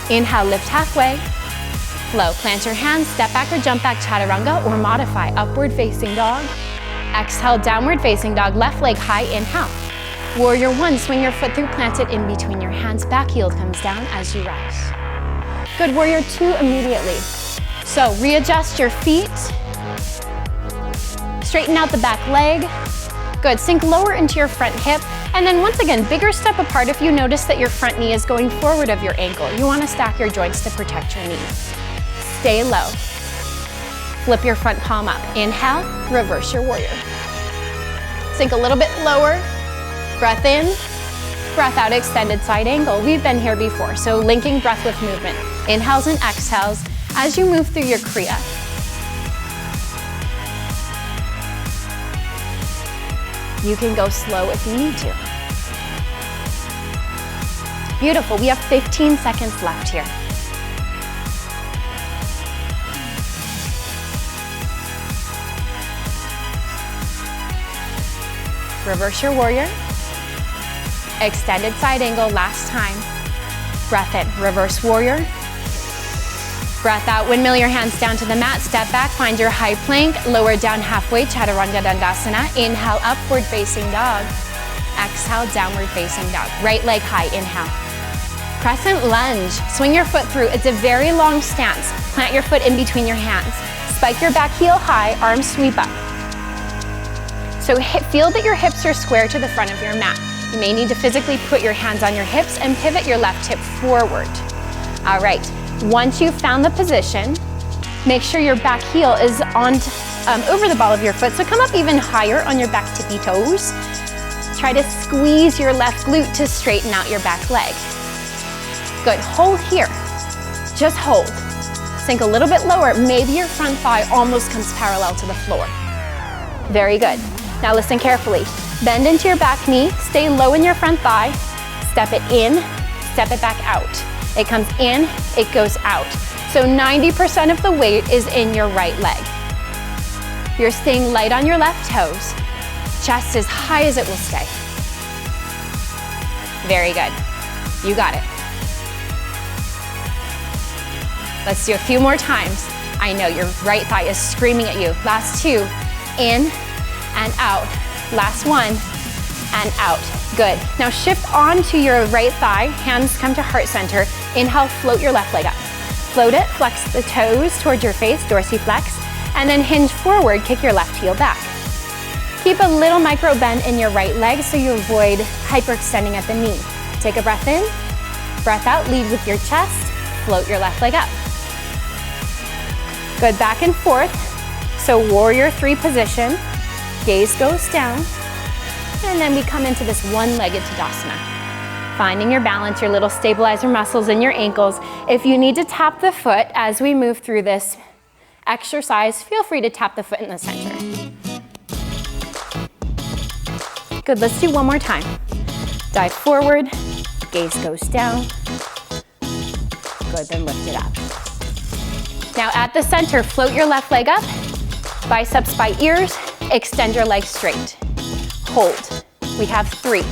Inhale, lift halfway. Flow, plant your hands, step back or jump back, chaturanga, or modify, upward facing dog. Exhale, downward facing dog, left leg high, inhale. Warrior one, swing your foot through, plant it in between your hands, back heel comes down as you rise. Good, warrior two immediately. So readjust your feet. Straighten out the back leg. Good, sink lower into your front hip. And then once again, bigger step apart if you notice that your front knee is going forward of your ankle. You wanna stack your joints to protect your knee. Stay low. Flip your front palm up. Inhale, reverse your warrior. Sink a little bit lower. Breath in, breath out, extended side angle. We've been here before, so linking breath with movement. Inhales and exhales as you move through your Kriya. You can go slow if you need to. Beautiful, we have 15 seconds left here. Reverse your warrior. extended side angle, last time. Breath in, reverse warrior. Breath out, windmill your hands down to the mat, step back, find your high plank, lower down halfway, chaturanga dandasana. Inhale, upward facing dog. Exhale, downward facing dog. Right leg high, inhale. Crescent lunge, swing your foot through. It's a very long stance. Plant your foot in between your hands. Spike your back heel high, arms sweep up. So feel that your hips are square to the front of your mat. You may need to physically put your hands on your hips and pivot your left hip forward. All right, once you've found the position, make sure your back heel is on over the ball of your foot. So come up even higher on your back tippy toes. Try to squeeze your left glute to straighten out your back leg. Good, hold here, just hold. Sink a little bit lower, maybe your front thigh almost comes parallel to the floor. Very good. Now listen carefully. Bend into your back knee, stay low in your front thigh, step it in, step it back out. It comes in, it goes out. So 90% of the weight is in your right leg. You're staying light on your left toes, chest as high as it will stay. Very good. You got it. Let's do a few more times. I know your right thigh is screaming at you. Last two, in and out. Last one, and out. Good. Now shift onto your right thigh, hands come to heart center. Inhale, float your left leg up. Float it, flex the toes towards your face, dorsiflex, and then hinge forward, kick your left heel back. Keep a little micro bend in your right leg so you avoid hyperextending at the knee. Take a breath in, breath out, lead with your chest, float your left leg up. Good, back and forth. So warrior three position, gaze goes down, and then we come into this one-legged Tadasana. Finding your balance, your little stabilizer muscles in your ankles. If you need to tap the foot as we move through this exercise, feel free to tap the foot in the center. Good, let's do one more time. Dive forward, gaze goes down. Good, then lift it up. Now at the center, float your left leg up, biceps by ears, extend your legs straight. Hold. We have three.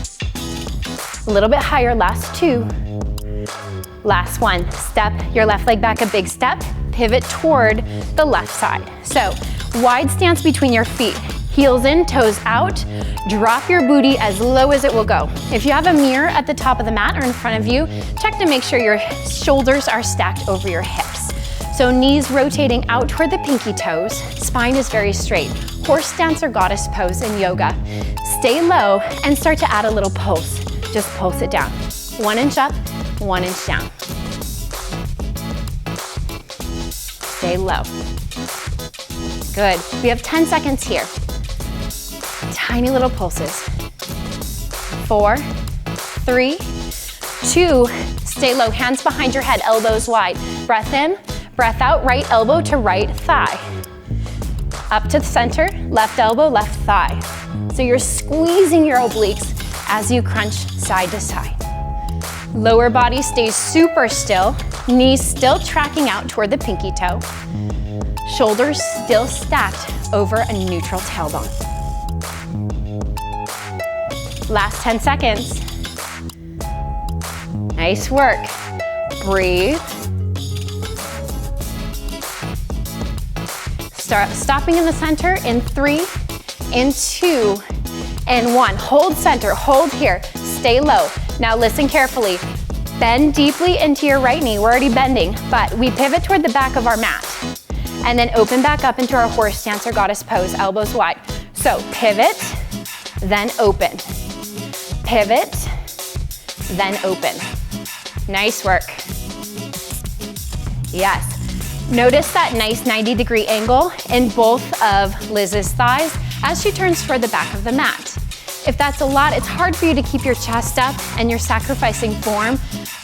A little bit higher, last two. Last one. Step your left leg back a big step, pivot toward the left side. So wide stance between your feet. Heels in, toes out. Drop your booty as low as it will go. If you have a mirror at the top of the mat or in front of you, check to make sure your shoulders are stacked over your hips. So knees rotating out toward the pinky toes. Spine is very straight. Horse stance or goddess pose in yoga. Stay low and start to add a little pulse. Just pulse it down. 1 inch up, 1 inch down. Stay low. Good. We have 10 seconds here. Tiny little pulses. 4, 3, 2, stay low. Hands behind your head, elbows wide. Breath in, breath out, right elbow to right thigh. Up to the center, left elbow, left thigh. So you're squeezing your obliques as you crunch side to side. Lower body stays super still, knees still tracking out toward the pinky toe. Shoulders still stacked over a neutral tailbone. Last 10 seconds. Nice work. Breathe. Start stopping in the center in 3, in 2, and 1. Hold center, hold here, stay low. Now listen carefully. Bend deeply into your right knee. We're already bending, but we pivot toward the back of our mat. And then open back up into our horse stance or goddess pose, elbows wide. So pivot, then open. Pivot, then open. Nice work. Yes. Notice that nice 90-degree angle in both of Liz's thighs as she turns toward the back of the mat. If that's a lot, it's hard for you to keep your chest up and you're sacrificing form,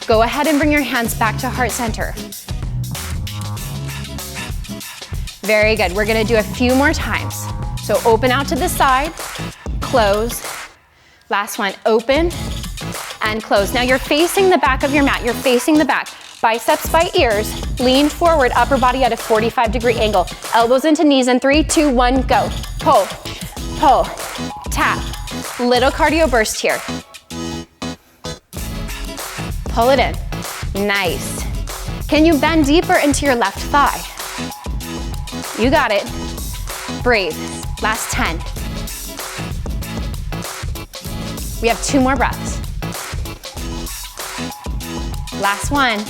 go ahead and bring your hands back to heart center. Very good. We're gonna do a few more times. So open out to the side, close. Last one, open and close. Now you're facing the back of your mat. You're facing the back. Biceps by ears, lean forward, upper body at a 45-degree angle. Elbows into knees in 3, 2, 1, go. Pull, pull, tap. Little cardio burst here. Pull it in. Nice. Can you bend deeper into your left thigh? You got it. Breathe. Last 10. We have 2 more breaths. Last one.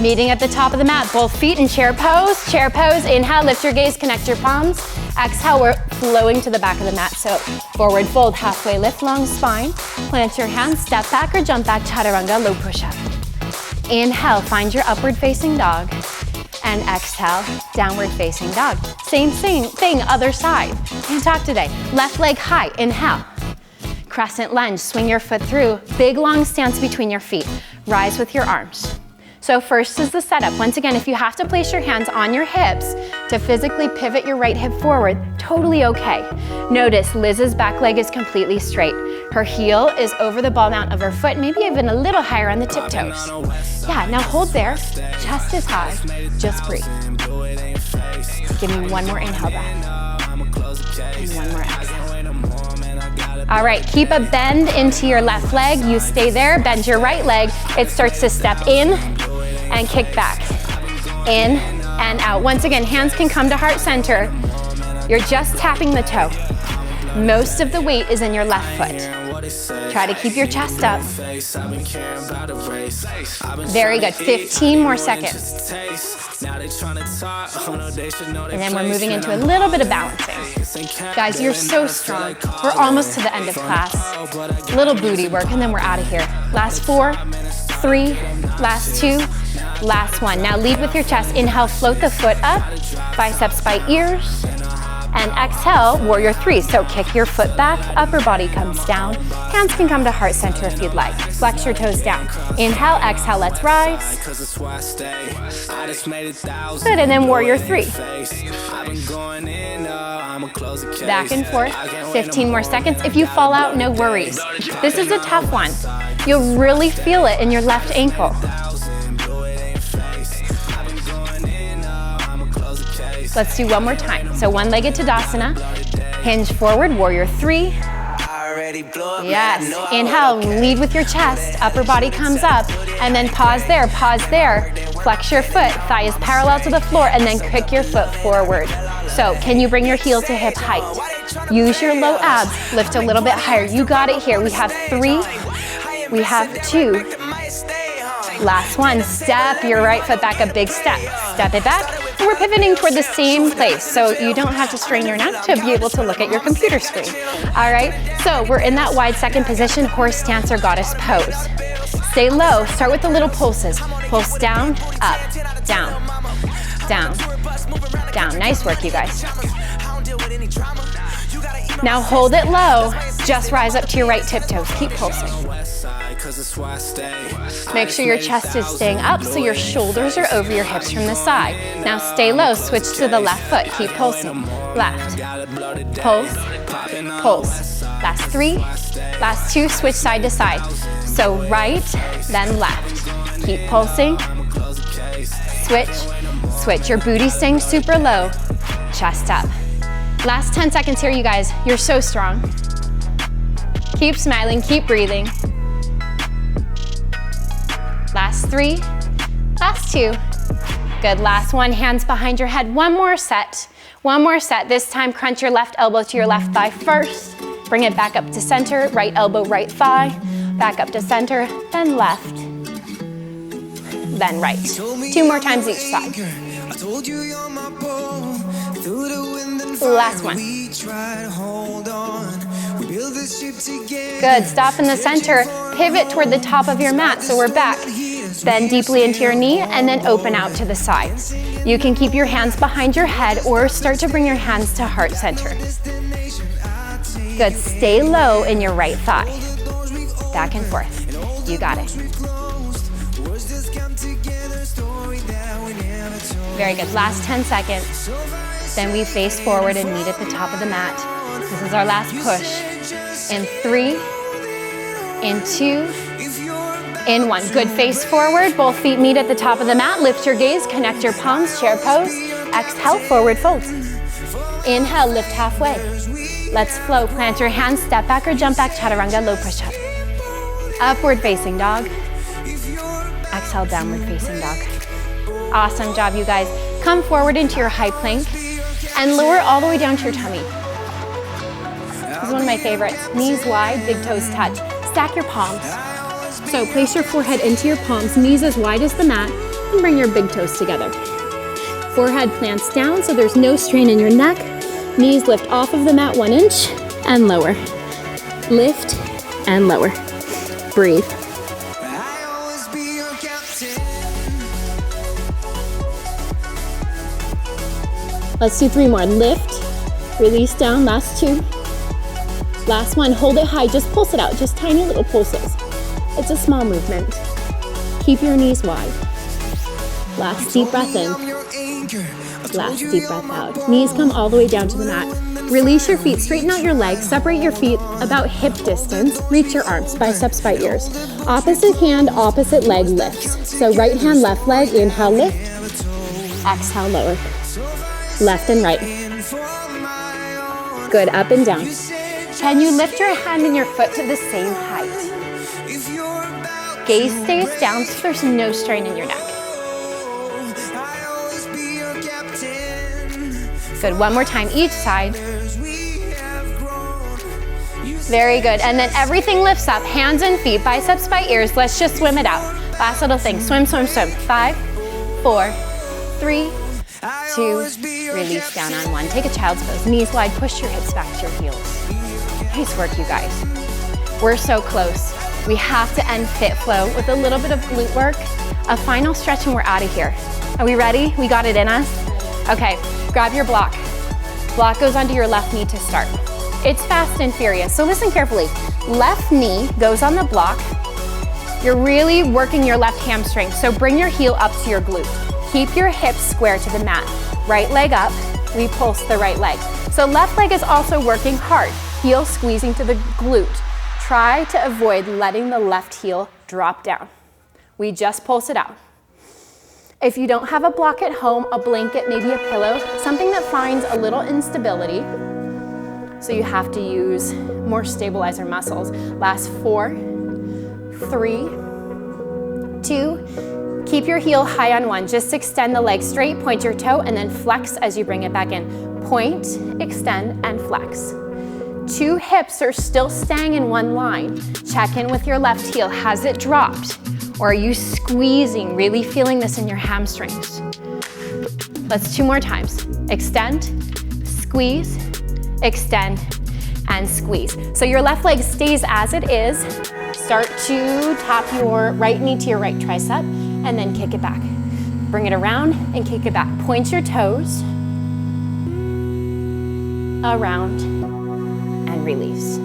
Meeting at the top of the mat, both feet in chair pose. Chair pose, inhale, lift your gaze, connect your palms. Exhale, we're flowing to the back of the mat. So forward fold, halfway lift, long spine. Plant your hands, step back or jump back, chaturanga, low push-up. Inhale, find your upward facing dog. And exhale, downward facing dog. Same thing, other side. Can't talk today. Left leg high, inhale. Crescent lunge, swing your foot through. Big long stance between your feet. Rise with your arms. So first is the setup. Once again, if you have to place your hands on your hips to physically pivot your right hip forward, totally okay. Notice Liz's back leg is completely straight. Her heel is over the ball mount of her foot, maybe even a little higher on the tiptoes. Yeah, now hold there, chest is high, just breathe. Give me one more inhale breath, and one more exhale. All right, keep a bend into your left leg. You stay there, bend your right leg. It starts to step in and kick back. In and out. Once again, hands can come to heart center. You're just tapping the toe. Most of the weight is in your left foot. Try to keep your chest up. Very good, 15 more seconds. And then we're moving into a little bit of balancing. Guys, you're so strong. We're almost to the end of class. Little booty work, and then we're out of here. Last 4, 3, last 2, last 1. Now lead with your chest. Inhale, float the foot up, biceps by ears. And exhale, warrior 3. So kick your foot back, upper body comes down. Hands can come to heart center if you'd like. Flex your toes down. Inhale, exhale, let's rise. Good, and then warrior 3. Back and forth, 15 more seconds. If you fall out, no worries. This is a tough one. You'll really feel it in your left ankle. Let's do one more time. So one-legged Tadasana, hinge forward, warrior 3. Yes, inhale, lead with your chest, upper body comes up, and then pause there, flex your foot, thigh is parallel to the floor, and then kick your foot forward. So can you bring your heel to hip height? Use your low abs, lift a little bit higher. You got it here. We have 3, we have 2. Last one, step your right foot back, a big step. Step it back, and we're pivoting toward the same place, so you don't have to strain your neck to be able to look at your computer screen. All right, so we're in that wide second position, horse stance or goddess pose. Stay low, start with the little pulses. Pulse down, up, down, down, down. Nice work, you guys. Now hold it low, just rise up to your right tiptoes, keep pulsing. Make sure your chest is staying up so your shoulders are over your hips from the side. Now stay low, switch to the left foot, keep pulsing. Left, pulse, pulse. Last 3, last 2, switch side to side. So right, then left. Keep pulsing. Switch, switch. Your booty staying super low, chest up. Last 10 seconds here, you guys. You're so strong. Keep smiling, keep breathing. Last 3, last 2. Good, last 1, hands behind your head. One more set. This time, crunch your left elbow to your left thigh first. Bring it back up to center, right elbow, right thigh. Back up to center, then left, then right. 2 more times each side. Last one. Good, stop in the center, pivot toward the top of your mat, so we're back. Bend deeply into your knee and then open out to the sides. You can keep your hands behind your head or start to bring your hands to heart center. Good, stay low in your right thigh. Back and forth, you got it. Very good, last 10 seconds. Then we face forward and meet at the top of the mat. This is our last push. In 3, in 2, in 1. Good, face forward, both feet meet at the top of the mat. Lift your gaze, connect your palms, chair pose. Exhale, forward fold. Inhale, lift halfway. Let's flow, plant your hands, step back or jump back, chaturanga, low push-up. Upward facing dog. Exhale, downward facing dog. Awesome job, you guys. Come forward into your high plank and lower all the way down to your tummy. This is one of my favorites. Knees wide, big toes touch. Stack your palms. So place your forehead into your palms, knees as wide as the mat, and bring your big toes together. Forehead plants down so there's no strain in your neck. Knees lift off of the mat 1 inch and lower. Lift and lower. Breathe. Let's do 3 more. Lift, release down, last 2. Last one, hold it high, just pulse it out, just tiny little pulses. It's a small movement. Keep your knees wide. Last deep breath in. Last deep breath out. Knees come all the way down to the mat. Release your feet, straighten out your legs, separate your feet about hip distance, reach your arms, biceps by ears. Opposite hand, opposite leg lifts. So right hand, left leg, inhale, lift. Exhale, lower. Left and right. Good, up and down. Can you lift your hand and your foot to the same height? Gaze stays down so there's no strain in your neck. Good, one more time, each side. Very good, and then everything lifts up, hands and feet, biceps by ears. Let's just swim it out. Last little thing, swim, swim, swim. 5, 4, 3, 2, release down on 1. Take a child's pose, knees wide, push your hips back to your heels. Nice work, you guys. We're so close. We have to end Fit Flow with a little bit of glute work, a final stretch, and we're out of here. Are we ready? We got it in us? Okay, grab your block. Block goes onto your left knee to start. It's fast and furious, so listen carefully. Left knee goes on the block. You're really working your left hamstring, so bring your heel up to your glute. Keep your hips square to the mat. Right leg up, we pulse the right leg. So left leg is also working hard. Heel squeezing to the glute. Try to avoid letting the left heel drop down. We just pulse it out. If you don't have a block at home, a blanket, maybe a pillow, something that finds a little instability, so you have to use more stabilizer muscles. Last 4, 3, 2, keep your heel high on 1. Just extend the leg straight, point your toe, and then flex as you bring it back in. Point, extend, and flex. 2 hips are still staying in one line. Check in with your left heel. Has it dropped? Or are you squeezing, really feeling this in your hamstrings? Let's 2 more times. Extend, squeeze, extend, and squeeze. So your left leg stays as it is. Start to tap your right knee to your right tricep and then kick it back. Bring it around and kick it back. Point your toes around and release.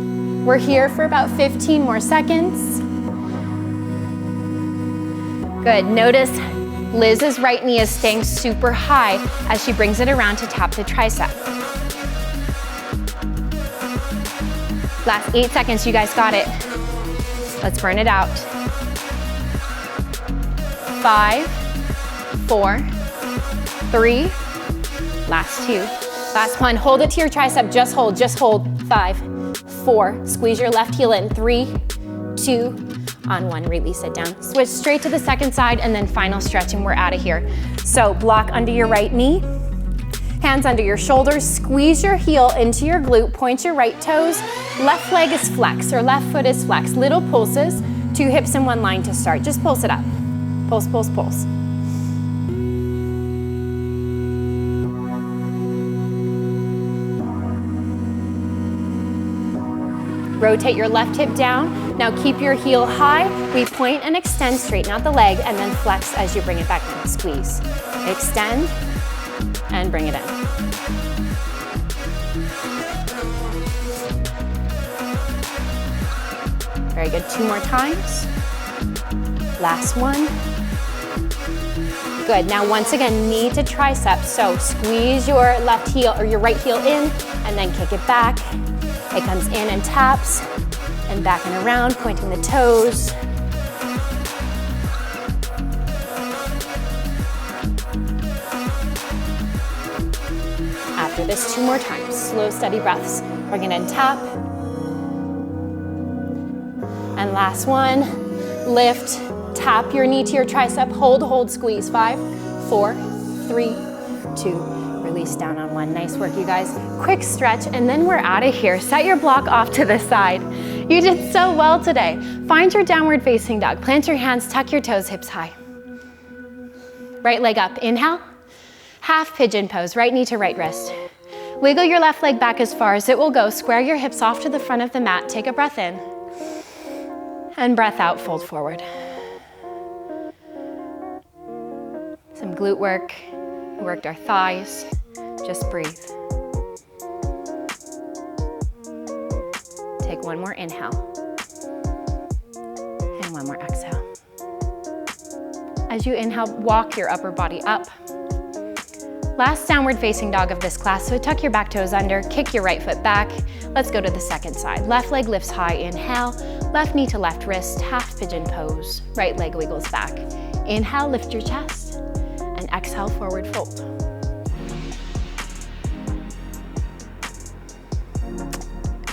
We're here for about 15 more seconds. Good, notice Liz's right knee is staying super high as she brings it around to tap the tricep. Last 8 seconds, you guys got it. Let's burn it out. 5, 4, 3, last 2. Last 1, hold it to your tricep, just hold. 5, 4, squeeze your left heel in. 3, 2, on 1, release it down. Switch straight to the second side and then final stretch and we're out of here. So block under your right knee, hands under your shoulders, squeeze your heel into your glute, point your right toes, left leg is flex or left foot is flex. Little pulses, 2 hips in one line to start. Just pulse it up. Pulse, pulse, pulse. Rotate your left hip down. Now keep your heel high. We point and extend, straighten out the leg, and then flex as you bring it back in. Squeeze, extend, and bring it in. Very good, 2 more times. Last 1. Good, now once again, knee to tricep. So squeeze your left heel or your right heel in, and then kick it back. It comes in and taps, and back and around, pointing the toes. After this, 2 more times, slow, steady breaths. Bring it in, tap. And last 1, lift, Tap your knee to your tricep, hold, squeeze. 5, 4, 3, 2, release down on 1. Nice work, you guys. Quick stretch, and then we're out of here. Set your block off to the side. You did so well today. Find your downward facing dog. Plant your hands, tuck your toes, hips high. Right leg up, inhale. Half pigeon pose, right knee to right wrist. Wiggle your left leg back as far as it will go. Square your hips off to the front of the mat. Take a breath in. And breath out, fold forward. Some glute work. We worked our thighs. Just breathe. Take one more inhale. And one more exhale. As you inhale, walk your upper body up. Last downward facing dog of this class, so tuck your back toes under, kick your right foot back. Let's go to the second side. Left leg lifts high, inhale. Left knee to left wrist, half pigeon pose. Right leg wiggles back. Inhale, lift your chest. And exhale, forward fold.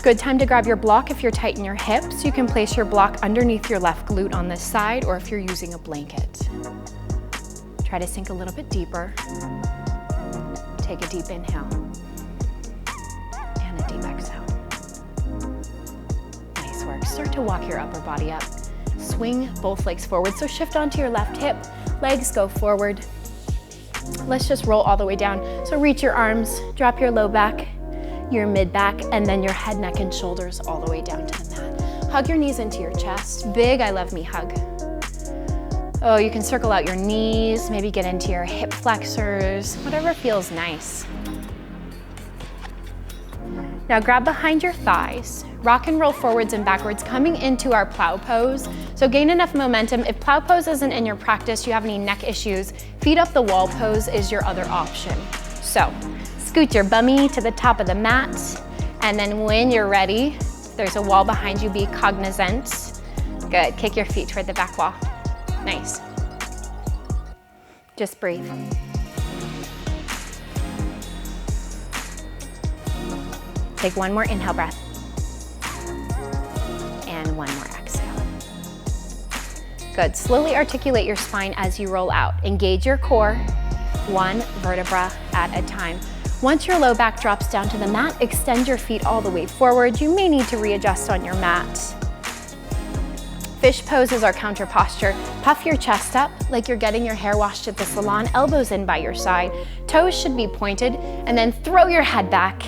Good time to grab your block if you're tight in your hips. You can place your block underneath your left glute on this side, or if you're using a blanket. Try to sink a little bit deeper. Take a deep inhale. And a deep exhale. Nice work. Start to walk your upper body up. Swing both legs forward. So shift onto your left hip. Legs go forward. Let's just roll all the way down. So reach your arms, drop your low back, your mid back, and then your head, neck, and shoulders all the way down to the mat. Hug your knees into your chest. Big I love me hug. Oh, you can circle out your knees, maybe get into your hip flexors, whatever feels nice. Now grab behind your thighs, rock and roll forwards and backwards, coming into our plow pose. So gain enough momentum. If plow pose isn't in your practice, you have any neck issues, feet up the wall pose is your other option. So scoot your bummy to the top of the mat, and then when you're ready, if there's a wall behind you, be cognizant. Good, kick your feet toward the back wall. Nice. Just breathe. Take one more inhale breath. And one more exhale. Good, slowly articulate your spine as you roll out. Engage your core, one vertebra at a time. Once your low back drops down to the mat, extend your feet all the way forward. You may need to readjust on your mat. Fish pose is our counter posture. Puff your chest up like you're getting your hair washed at the salon, elbows in by your side. Toes should be pointed, and then throw your head back.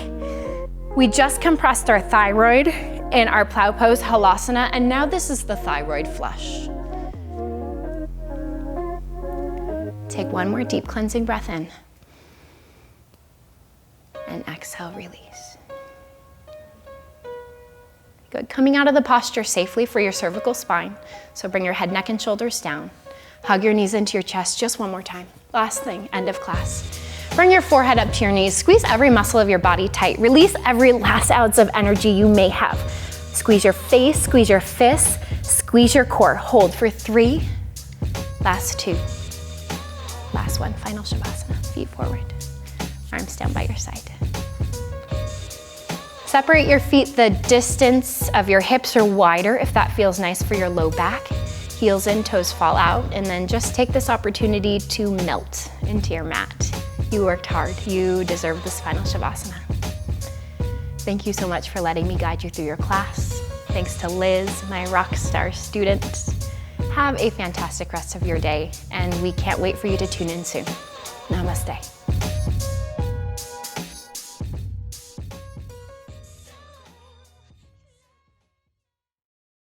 We just compressed our thyroid in our plow pose, halasana, and now this is the thyroid flush. Take one more deep cleansing breath in. And exhale, release. Good, coming out of the posture safely for your cervical spine. So bring your head, neck, and shoulders down. Hug your knees into your chest just one more time. Last thing, end of class. Bring your forehead up to your knees. Squeeze every muscle of your body tight. Release every last ounce of energy you may have. Squeeze your face, squeeze your fists, squeeze your core. Hold for 3, last 2, last 1. Final shavasana, feet forward, arms down by your side. Separate your feet the distance of your hips or wider if that feels nice for your low back. Heels in, toes fall out, and then just take this opportunity to melt into your mat. You worked hard. You deserve this final shavasana. Thank you so much for letting me guide you through your class. Thanks to Liz, my rock star student. Have a fantastic rest of your day, and we can't wait for you to tune in soon. Namaste.